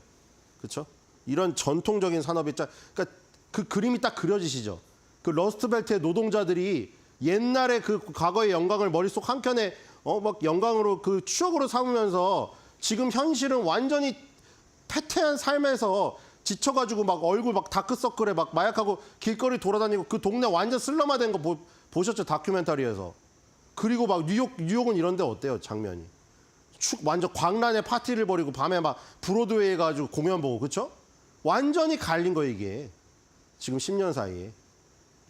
그렇죠? 이런 전통적인 산업이 그러니까 그 그림이 딱 그려지시죠. 그 러스트벨트의 노동자들이 옛날에 그 과거의 영광을 머릿속 한켠에 막 영광으로 그 추억으로 삼으면서 지금 현실은 완전히 패퇴한 삶에서 지쳐가지고 막 얼굴 막 다크서클에 막 마약하고 길거리 돌아다니고 그 동네 완전 슬럼화된 거 보셨죠? 다큐멘터리에서. 그리고 막 뉴욕은 이런 데 어때요? 장면이. 완전 광란의 파티를 벌이고 밤에 막 브로드웨이 가지고 공연 보고 그렇죠? 완전히 갈린 거예요 이게. 지금 10년 사이에.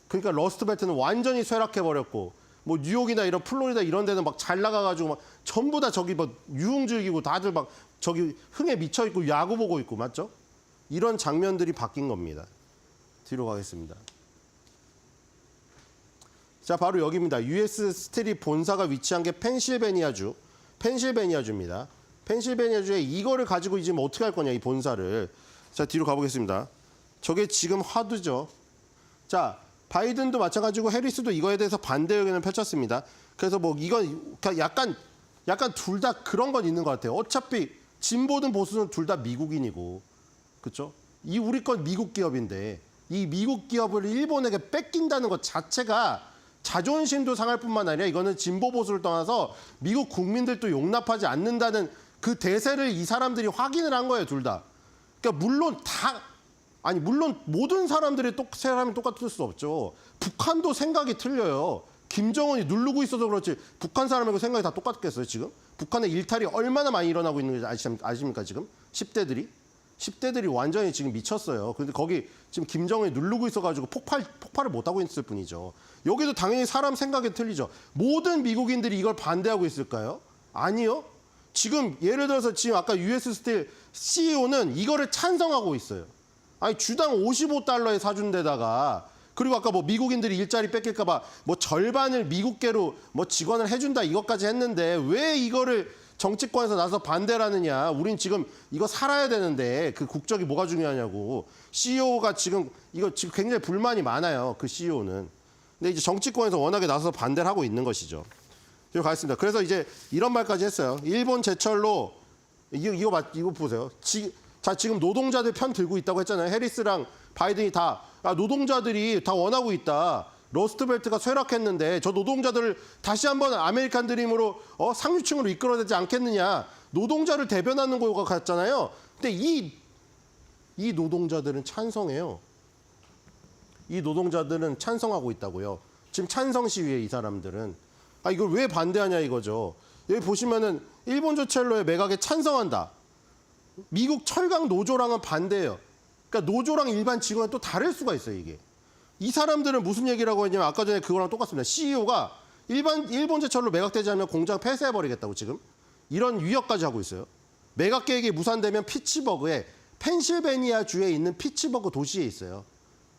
그러니까 러스트벨트는 완전히 쇠락해버렸고 뭐 뉴욕이나 이런 플로리다 이런 데는 막 잘 나가가지고 막 전부 다 저기 뭐 유흥 즐기고 다들 막 저기 흥에 미쳐있고 야구 보고 있고 맞죠? 이런 장면들이 바뀐 겁니다. 뒤로 가겠습니다. 자, 바로 여기입니다. US 스틸이 본사가 위치한 게 펜실베니아주입니다. 펜실베니아주에 이거를 가지고 이제 뭐 어떻게 할 거냐, 이 본사를. 자, 뒤로 가보겠습니다. 저게 지금 하드죠. 자, 바이든도 마찬가지고 해리스도 이거에 대해서 반대 의견을 펼쳤습니다. 그래서 뭐 이건 약간 둘 다 그런 건 있는 것 같아요. 어차피 진보든 보수든 둘 다 미국인이고, 그렇죠? 이 우리 건 미국 기업인데 이 미국 기업을 일본에게 뺏긴다는 것 자체가 자존심도 상할 뿐만 아니라 이거는 진보 보수를 떠나서 미국 국민들도 용납하지 않는다는 그 대세를 이 사람들이 확인을 한 거예요, 둘 다. 그러니까 물론 모든 사람이 똑같을 수 없죠. 북한도 생각이 틀려요. 김정은이 누르고 있어서 그렇지 북한 사람하고 생각이 다 똑같겠어요 지금? 북한의 일탈이 얼마나 많이 일어나고 있는 지 아십니까 지금? 10대들이 완전히 지금 미쳤어요. 그런데 거기 지금 김정은이 누르고 있어가지고 폭발을 못하고 있을 뿐이죠. 여기도 당연히 사람 생각이 틀리죠. 모든 미국인들이 이걸 반대하고 있을까요? 아니요. 지금 예를 들어서 지금 아까 US 스틸 CEO는 이거를 찬성하고 있어요. 아니 주당 $55에 사준 데다가 그리고 아까 뭐 미국인들이 일자리 뺏길까 봐 뭐 절반을 미국계로 뭐 직원을 해준다 이것까지 했는데 왜 이거를 정치권에서 나서 반대를 하느냐. 우린 지금 이거 살아야 되는데 그 국적이 뭐가 중요하냐고. CEO가 지금 이거 지금 굉장히 불만이 많아요. 그 CEO는. 근데 이제 정치권에서 워낙에 나서서 반대를 하고 있는 것이죠. 이거 가겠습니다. 그래서 이제 이런 말까지 했어요. 일본 제철로 이거 보세요. 지금 노동자들 편 들고 있다고 했잖아요. 해리스랑 바이든이 다 노동자들이 다 원하고 있다. 러스트벨트가 쇠락했는데 저 노동자들을 다시 한번 아메리칸 드림으로 상류층으로 이끌어야 되지 않겠느냐. 노동자를 대변하는 거 같잖아요. 근데 이 노동자들은 찬성해요. 이 노동자들은 찬성하고 있다고요. 지금 찬성 시위에 이 사람들은. 이걸 왜 반대하냐 이거죠. 여기 보시면은 일본 조첼로의 매각에 찬성한다. 미국 철강 노조랑은 반대예요. 그러니까 노조랑 일반 직원은 또 다를 수가 있어요, 이게. 이 사람들은 무슨 얘기라고 했냐면 아까 전에 그거랑 똑같습니다. CEO가 일본 제철로 매각되지 않으면 공장 폐쇄해버리겠다고 지금 이런 위협까지 하고 있어요. 매각 계획이 무산되면 피츠버그에 펜실베니아 주에 있는 피츠버그 도시에 있어요.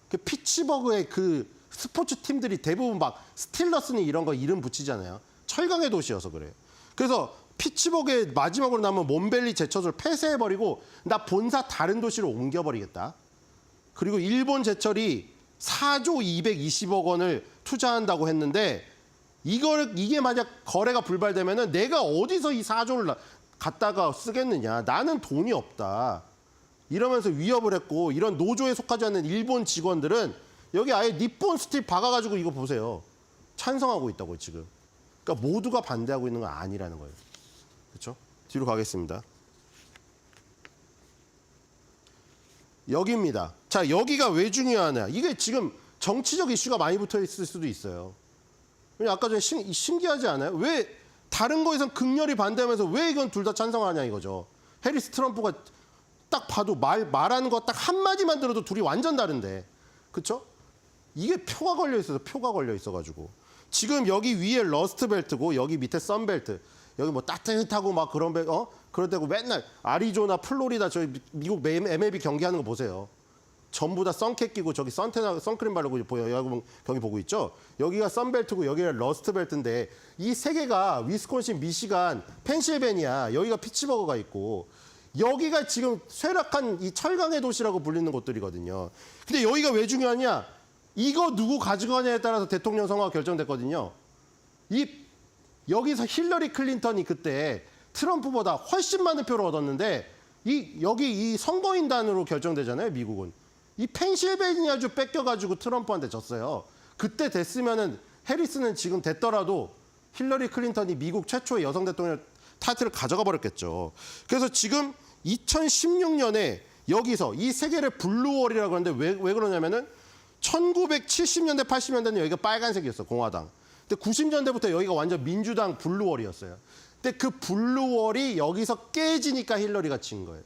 그 피츠버그의 그 스포츠 팀들이 대부분 막 스틸러스니 이런 거 이름 붙이잖아요. 철강의 도시여서 그래요. 그래서 피츠버그에 마지막으로 남은 몬벨리 제철소를 폐쇄해버리고 나 본사 다른 도시로 옮겨버리겠다. 그리고 일본 제철이 4조 220억 원을 투자한다고 했는데 이게 만약 거래가 불발되면은 내가 어디서 이 4조를 갖다가 쓰겠느냐. 나는 돈이 없다. 이러면서 위협을 했고 이런 노조에 속하지 않는 일본 직원들은 여기 아예 니폰 스틸 박아가지고 이거 보세요. 찬성하고 있다고 지금. 그러니까 모두가 반대하고 있는 건 아니라는 거예요. 그렇죠? 뒤로 가겠습니다. 여기입니다. 자, 여기가 왜 중요하냐. 이게 지금 정치적 이슈가 많이 붙어 있을 수도 있어요. 아까 전에 신기하지 않아요? 왜 다른 거에선 극렬히 반대하면서 왜 이건 둘 다 찬성하냐 이거죠. 해리스 트럼프가 딱 봐도 말하는 거 딱 한마디만 들어도 둘이 완전 다른데. 그렇죠? 이게 표가 걸려 있어서 표가 걸려 있어가지고. 지금 여기 위에 러스트 벨트고 여기 밑에 선 벨트. 여기 뭐 따뜻하고 막 그런 그럴 때고 맨날 아리조나, 플로리다 저희 미국 MLB 경기하는 거 보세요. 전부 다 선캡 끼고 저기 선크림 바르고 보여요. 경기 보고 있죠. 여기가 선벨트고 여기가 러스트 벨트인데 이 세 개가 위스콘신, 미시간, 펜실베니아 여기가 피츠버그가 있고 여기가 지금 쇠락한 이 철강의 도시라고 불리는 곳들이거든요. 근데 여기가 왜 중요하냐? 이거 누구 가져가냐에 따라서 대통령 선거가 결정됐거든요. 여기서 힐러리 클린턴이 그때 트럼프보다 훨씬 많은 표를 얻었는데 여기 이 선거인단으로 결정되잖아요, 미국은. 이 펜실베니아주 뺏겨가지고 트럼프한테 졌어요. 그때 됐으면은 해리스는 지금 됐더라도 힐러리 클린턴이 미국 최초의 여성 대통령 타이틀을 가져가 버렸겠죠. 그래서 지금 2016년에 여기서 이 세 개를 블루월이라고 하는데 왜 그러냐면은 1970년대, 80년대는 여기가 빨간색이었어, 공화당. 근데 90년대부터 여기가 완전 민주당 블루월이었어요. 근데 그 블루월이 여기서 깨지니까 힐러리가 진 거예요.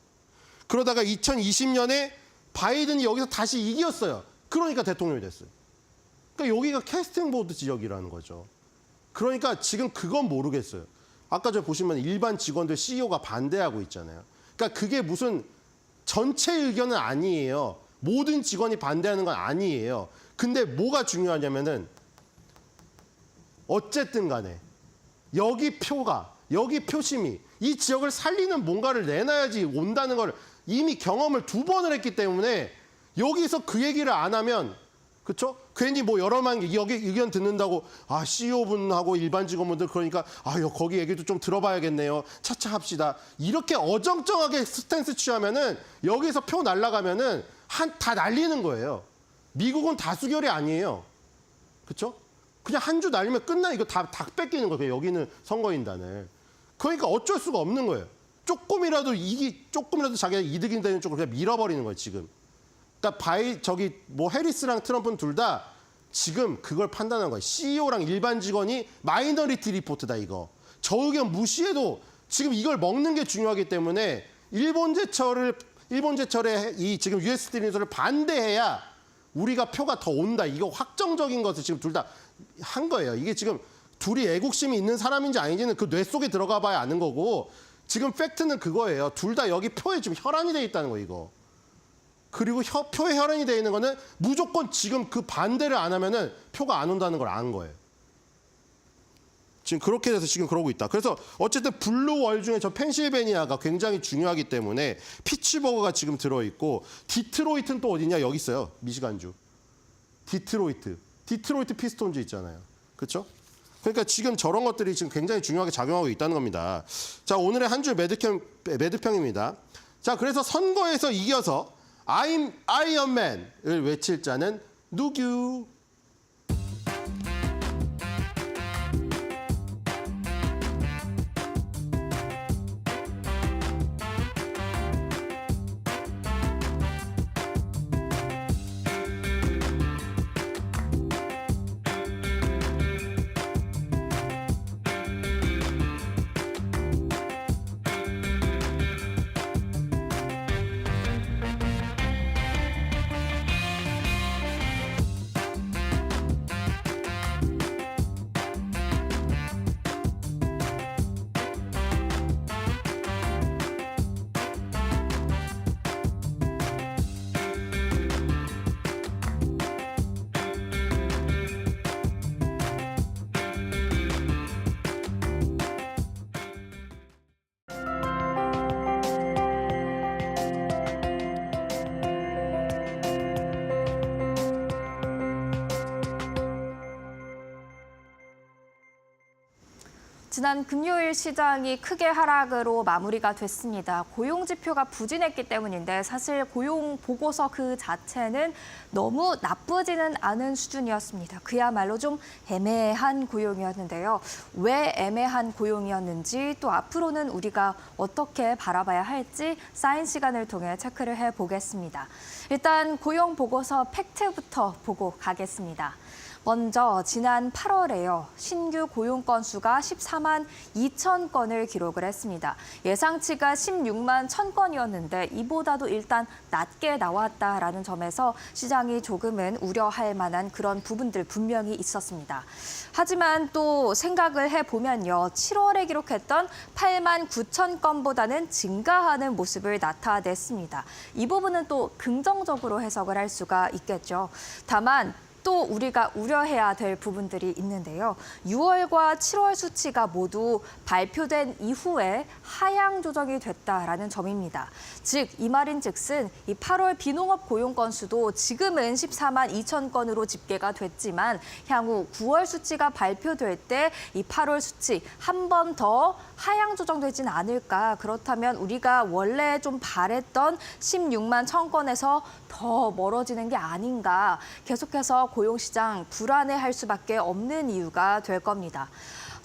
그러다가 2020년에 바이든이 여기서 다시 이겼어요. 그러니까 대통령이 됐어요. 그러니까 여기가 캐스팅 보드 지역이라는 거죠. 그러니까 지금 그건 모르겠어요. 아까 저 보시면 일반 직원들 CEO가 반대하고 있잖아요. 그러니까 그게 무슨 전체 의견은 아니에요. 모든 직원이 반대하는 건 아니에요. 근데 뭐가 중요하냐면은 어쨌든 간에 여기 표심이 이 지역을 살리는 뭔가를 내놔야지 온다는 걸 이미 경험을 2번을 했기 때문에 여기서 그 얘기를 안 하면 그렇죠? 괜히 뭐 여러만 여기 의견 듣는다고 CEO분하고 일반 직원분들 그러니까 거기 얘기도 좀 들어봐야겠네요. 차차 합시다. 이렇게 어정쩡하게 스탠스 취하면은 여기서 표 날라가면은 다 날리는 거예요. 미국은 다수결이 아니에요. 그렇죠? 그냥 한 주 날리면 끝나. 이거 다 뺏기는 거예요. 여기는 선거인단을. 그러니까 어쩔 수가 없는 거예요. 조금이라도 자기가 이득이 되는 쪽으로 그냥 밀어버리는 거예요, 지금. 그러니까 해리스랑 트럼프는 둘 다 지금 그걸 판단한 거예요. CEO랑 일반 직원이 마이너리티 리포트다 이거. 저 의견 무시해도 지금 이걸 먹는 게 중요하기 때문에 일본 제철의 이 지금 US 스틸 인수를 반대해야 우리가 표가 더 온다. 이거 확정적인 것을 지금 둘 다 한 거예요. 이게 지금 둘이 애국심이 있는 사람인지 아닌지는 그 뇌 속에 들어가 봐야 아는 거고 지금 팩트는 그거예요. 둘 다 여기 표에 지금 혈안이 돼 있다는 거 이거. 그리고 표에 혈안이 돼 있는 거는 무조건 지금 그 반대를 안 하면은 표가 안 온다는 걸 아는 거예요. 지금 그렇게 돼서 지금 그러고 있다. 그래서 어쨌든 블루월 중에 저 펜실베니아가 굉장히 중요하기 때문에 피츠버그가 지금 들어있고 디트로이트는 또 어디냐? 여기 있어요. 미시간주. 디트로이트 피스톤즈 있잖아요. 그렇죠? 그러니까 지금 저런 것들이 지금 굉장히 중요하게 작용하고 있다는 겁니다. 자, 오늘의 한 줄 매드평입니다. 자, 그래서 선거에서 이겨서 I'm 아이언맨을 외칠 자는 누구? 지난 금요일 시장이 크게 하락으로 마무리가 됐습니다. 고용 지표가 부진했기 때문인데 사실 고용 보고서 그 자체는 너무 나쁘지는 않은 수준이었습니다. 그야말로 좀 애매한 고용이었는데요. 왜 애매한 고용이었는지 또 앞으로는 우리가 어떻게 바라봐야 할지 쌓인 시간을 통해 체크를 해보겠습니다. 일단 고용 보고서 팩트부터 보고 가겠습니다. 먼저 지난 8월에요. 신규 고용 건수가 14만 2천 건을 기록을 했습니다. 예상치가 16만 1천 건이었는데 이보다도 일단 낮게 나왔다라는 점에서 시장이 조금은 우려할 만한 그런 부분들 분명히 있었습니다. 하지만 또 생각을 해보면요. 7월에 기록했던 8만 9천 건보다는 증가하는 모습을 나타냈습니다. 이 부분은 또 긍정적으로 해석을 할 수가 있겠죠. 다만 또 우리가 우려해야 될 부분들이 있는데요. 6월과 7월 수치가 모두 발표된 이후에 하향 조정이 됐다라는 점입니다. 즉, 이 말인즉슨 이 8월 비농업 고용 건수도 지금은 14만 2천 건으로 집계가 됐지만 향후 9월 수치가 발표될 때 이 8월 수치 한 번 더 하향 조정되진 않을까. 그렇다면 우리가 원래 좀 바랬던 16만 1천 건에서 더 멀어지는 게 아닌가. 계속해서 고용시장 불안해할 수밖에 없는 이유가 될 겁니다.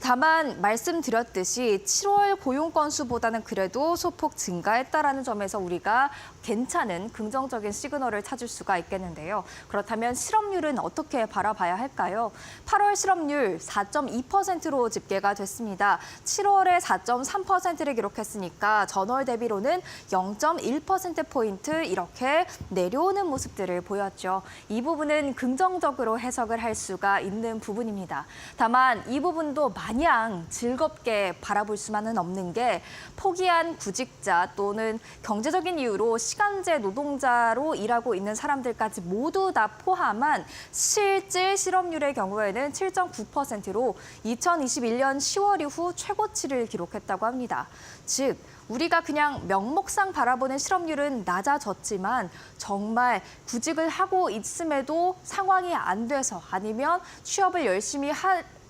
다만 말씀드렸듯이 7월 고용 건수보다는 그래도 소폭 증가했다라는 점에서 우리가 괜찮은 긍정적인 시그널을 찾을 수가 있겠는데요. 그렇다면 실업률은 어떻게 바라봐야 할까요? 8월 실업률 4.2%로 집계가 됐습니다. 7월에 4.3%를 기록했으니까 전월 대비로는 0.1%포인트 이렇게 내려오는 모습들을 보였죠. 이 부분은 긍정적으로 해석을 할 수가 있는 부분입니다. 다만 이 부분도 마냥 즐겁게 바라볼 수만은 없는 게 포기한 구직자 또는 경제적인 이유로 시간제 노동자로 일하고 있는 사람들까지 모두 다 포함한 실질 실업률의 경우에는 7.9%로 2021년 10월 이후 최고치를 기록했다고 합니다. 즉, 우리가 그냥 명목상 바라보는 실업률은 낮아졌지만 정말 구직을 하고 있음에도 상황이 안 돼서 아니면 취업을 열심히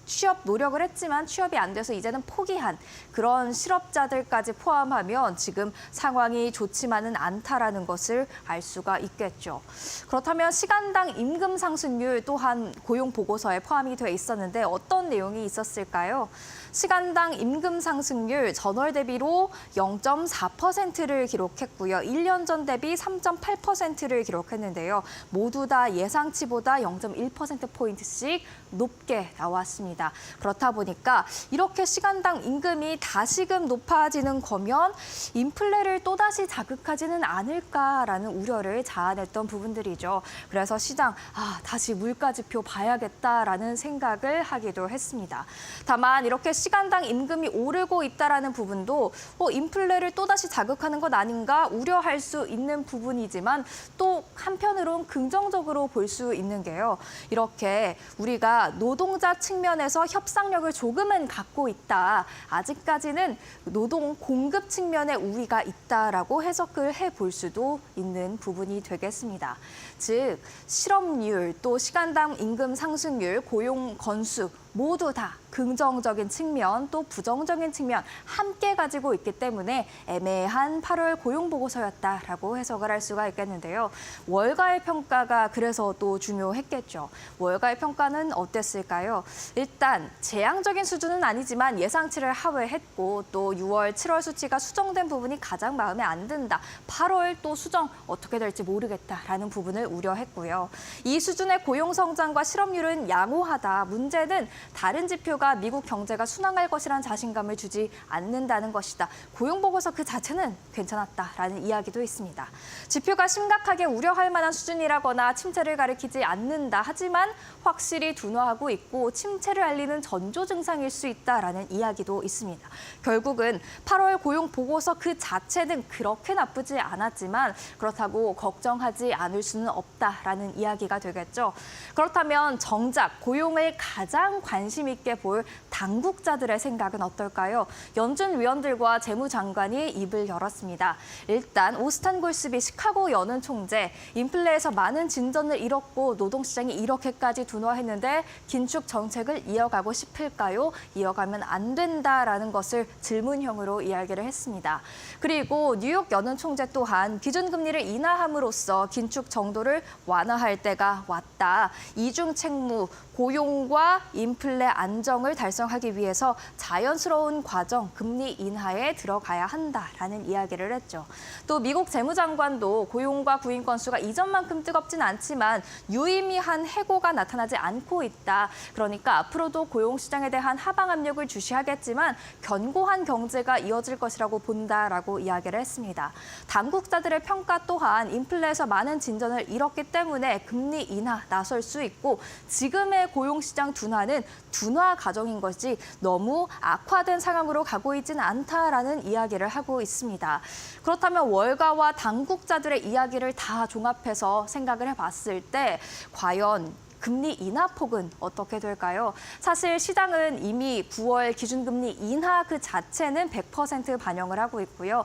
취업 노력을 했지만 취업이 안 돼서 이제는 포기한 그런 실업자들까지 포함하면 지금 상황이 좋지만은 않다라는 것을 알 수가 있겠죠. 그렇다면 시간당 임금 상승률 또한 고용 보고서에 포함이 돼 있었는데 어떤 내용이 있었을까요? 시간당 임금 상승률 전월 대비로 0.4%를 기록했고요. 1년 전 대비 3.8%를 기록했는데요. 모두 다 예상치보다 0.1%포인트씩 높게 나왔습니다. 그렇다 보니까 이렇게 시간당 임금이 다시금 높아지는 거면 인플레를 또다시 자극하지는 않을까라는 우려를 자아냈던 부분들이죠. 그래서 시장, 다시 물가지표 봐야겠다라는 생각을 하기도 했습니다. 다만 이렇게 시간당 임금이 오르고 있다라는 부분도 인플레를 또다시 자극하는 것 아닌가 우려할 수 있는 부분이지만 또 한편으론 긍정적으로 볼 수 있는 게요. 이렇게 우리가 노동자 측면에서 협상력을 조금은 갖고 있다. 아직까지는 노동 공급 측면에 우위가 있다라고 해석을 해볼 수도 있는 부분이 되겠습니다. 즉, 실업률, 또 시간당 임금 상승률, 고용 건수 모두 다 긍정적인 측면 또 부정적인 측면 함께 가지고 있기 때문에 애매한 8월 고용보고서였다라고 해석을 할 수가 있겠는데요. 월가의 평가가 그래서 또 중요했겠죠. 월가의 평가는 어땠을까요? 일단 재앙적인 수준은 아니지만 예상치를 하회했고 또 6월, 7월 수치가 수정된 부분이 가장 마음에 안 든다. 8월 또 수정 어떻게 될지 모르겠다라는 부분을 우려했고요. 이 수준의 고용 성장과 실업률은 양호하다. 문제는 다른 지표가 미국 경제가 순항할 것이란 자신감을 주지 않는다는 것이다. 고용보고서 그 자체는 괜찮았다라는 이야기도 있습니다. 지표가 심각하게 우려할 만한 수준이라거나 침체를 가리키지 않는다. 하지만 확실히 둔화하고 있고 침체를 알리는 전조 증상일 수 있다라는 이야기도 있습니다. 결국은 8월 고용보고서 그 자체는 그렇게 나쁘지 않았지만 그렇다고 걱정하지 않을 수는 없다라는 이야기가 되겠죠. 그렇다면 정작 고용을 가장 관심 있게 볼 당국자들의 생각은 어떨까요? 연준 위원들과 재무장관이 입을 열었습니다. 일단 오스탄 골스비 시카고 연은 총재, 인플레에서 많은 진전을 이뤘고 노동시장이 이렇게까지 둔화했는데 긴축 정책을 이어가고 싶을까요? 이어가면 안 된다라는 것을 질문형으로 이야기를 했습니다. 그리고 뉴욕 연은 총재 또한 기준금리를 인하함으로써 긴축 정도를 완화할 때가 왔다. 이중 책무, 고용과 인플레 안정을 달성하기 위해서 자연스러운 과정, 금리 인하에 들어가야 한다라는 이야기를 했죠. 또 미국 재무장관도 고용과 구인 건수가 이전만큼 뜨겁진 않지만 유의미한 해고가 나타나지 않고 있다. 그러니까 앞으로도 고용 시장에 대한 하방 압력을 주시하겠지만 견고한 경제가 이어질 것이라고 본다라고 이야기를 했습니다. 당국자들의 평가 또한 인플레에서 많은 진전을 이뤘기 때문에 금리 인하 나설 수 있고 지금의 고용시장 둔화는 둔화 과정인 것이 너무 악화된 상황으로 가고 있지는 않다라는 이야기를 하고 있습니다. 그렇다면 월가와 당국자들의 이야기를 다 종합해서 생각을 해봤을 때 과연 금리 인하 폭은 어떻게 될까요? 사실 시장은 이미 9월 기준금리 인하 그 자체는 100% 반영을 하고 있고요.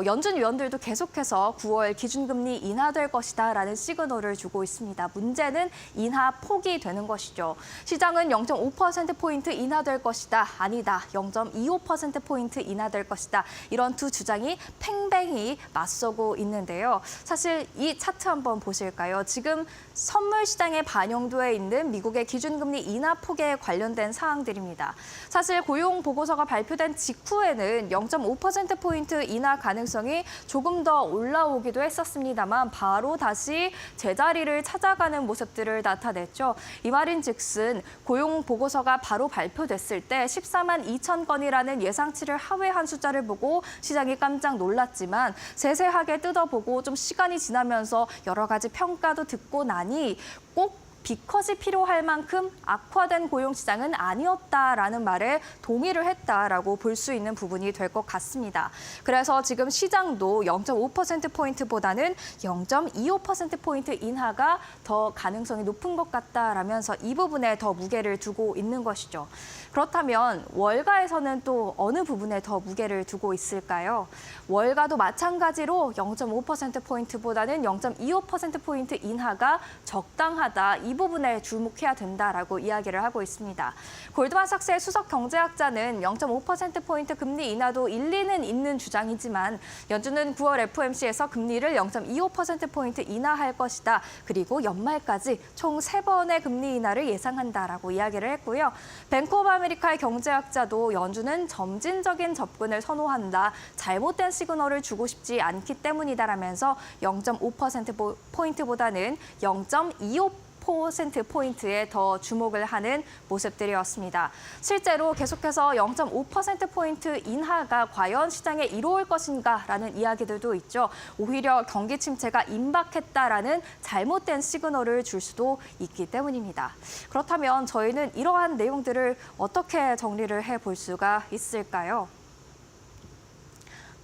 연준 위원들도 계속해서 9월 기준금리 인하될 것이다라는 시그널을 주고 있습니다. 문제는 인하 폭이 되는 것이죠. 시장은 0.5%포인트 인하될 것이다. 아니다. 0.25%포인트 인하될 것이다. 이런 두 주장이 팽팽히 맞서고 있는데요. 사실 이 차트 한번 보실까요? 지금 선물 시장에 반영돼 있는 미국의 기준금리 인하 폭에 관련된 사항들입니다. 사실 고용 보고서가 발표된 직후에는 0.5%포인트 인하 가능성이 조금 더 올라오기도 했었습니다만 바로 다시 제자리를 찾아가는 모습들을 나타냈죠. 이 말인즉슨 고용 보고서가 바로 발표됐을 때 14만 2천 건이라는 예상치를 하회한 숫자를 보고 시장이 깜짝 놀랐지만 세세하게 뜯어보고 좀 시간이 지나면서 여러 가지 평가도 듣고 나니 꼭 비컷이 필요할 만큼 악화된 고용시장은 아니었다라는 말에 동의를 했다라고 볼 수 있는 부분이 될 것 같습니다. 그래서 지금 시장도 0.5%포인트보다는 0.25%포인트 인하가 더 가능성이 높은 것 같다라면서 이 부분에 더 무게를 두고 있는 것이죠. 그렇다면 월가에서는 또 어느 부분에 더 무게를 두고 있을까요? 월가도 마찬가지로 0.5%포인트보다는 0.25%포인트 인하가 적당하다. 이 이 부분에 주목해야 된다라고 이야기를 하고 있습니다. 골드만삭스의 수석 경제학자는 0.5%포인트 금리 인하도 일리는 있는 주장이지만 연준은 9월 FOMC에서 금리를 0.25%포인트 인하할 것이다. 그리고 연말까지 총 3번의 금리 인하를 예상한다라고 이야기를 했고요. 뱅크 오브 아메리카의 경제학자도 연준은 점진적인 접근을 선호한다. 잘못된 시그널을 주고 싶지 않기 때문이다라면서 0.5%포인트보다는 0.25%포인트에 더 주목을 하는 모습들이었습니다. 실제로 계속해서 0.5%포인트 인하가 과연 시장에 이로울 것인가라는 이야기들도 있죠. 오히려 경기 침체가 임박했다라는 잘못된 시그널을 줄 수도 있기 때문입니다. 그렇다면 저희는 이러한 내용들을 어떻게 정리를 해볼 수가 있을까요?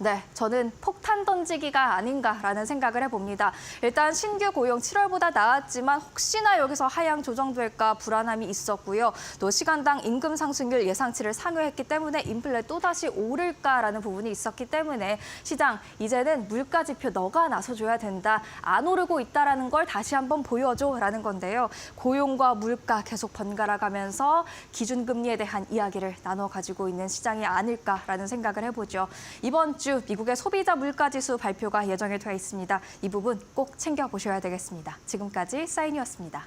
네, 저는 폭탄 던지기가 아닌가라는 생각을 해봅니다. 일단 신규 고용 7월보다 나았지만 혹시나 여기서 하향 조정될까 불안함이 있었고요. 또 시간당 임금 상승률 예상치를 상회했기 때문에 인플레 또다시 오를까라는 부분이 있었기 때문에 시장 이제는 물가 지표 너가 나서줘야 된다. 안 오르고 있다라는 걸 다시 한번 보여줘라는 건데요. 고용과 물가 계속 번갈아 가면서 기준금리에 대한 이야기를 나눠 가지고 있는 시장이 아닐까라는 생각을 해보죠. 이번 주 미국의 소비자 물가지수 발표가 예정이 되어 있습니다. 이 부분 꼭 챙겨보셔야 되겠습니다. 지금까지 사인이었습니다.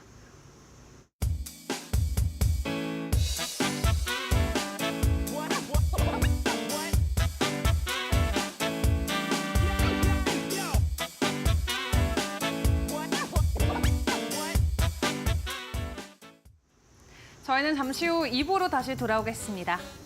저희는 잠시 후 2부로 다시 돌아오겠습니다.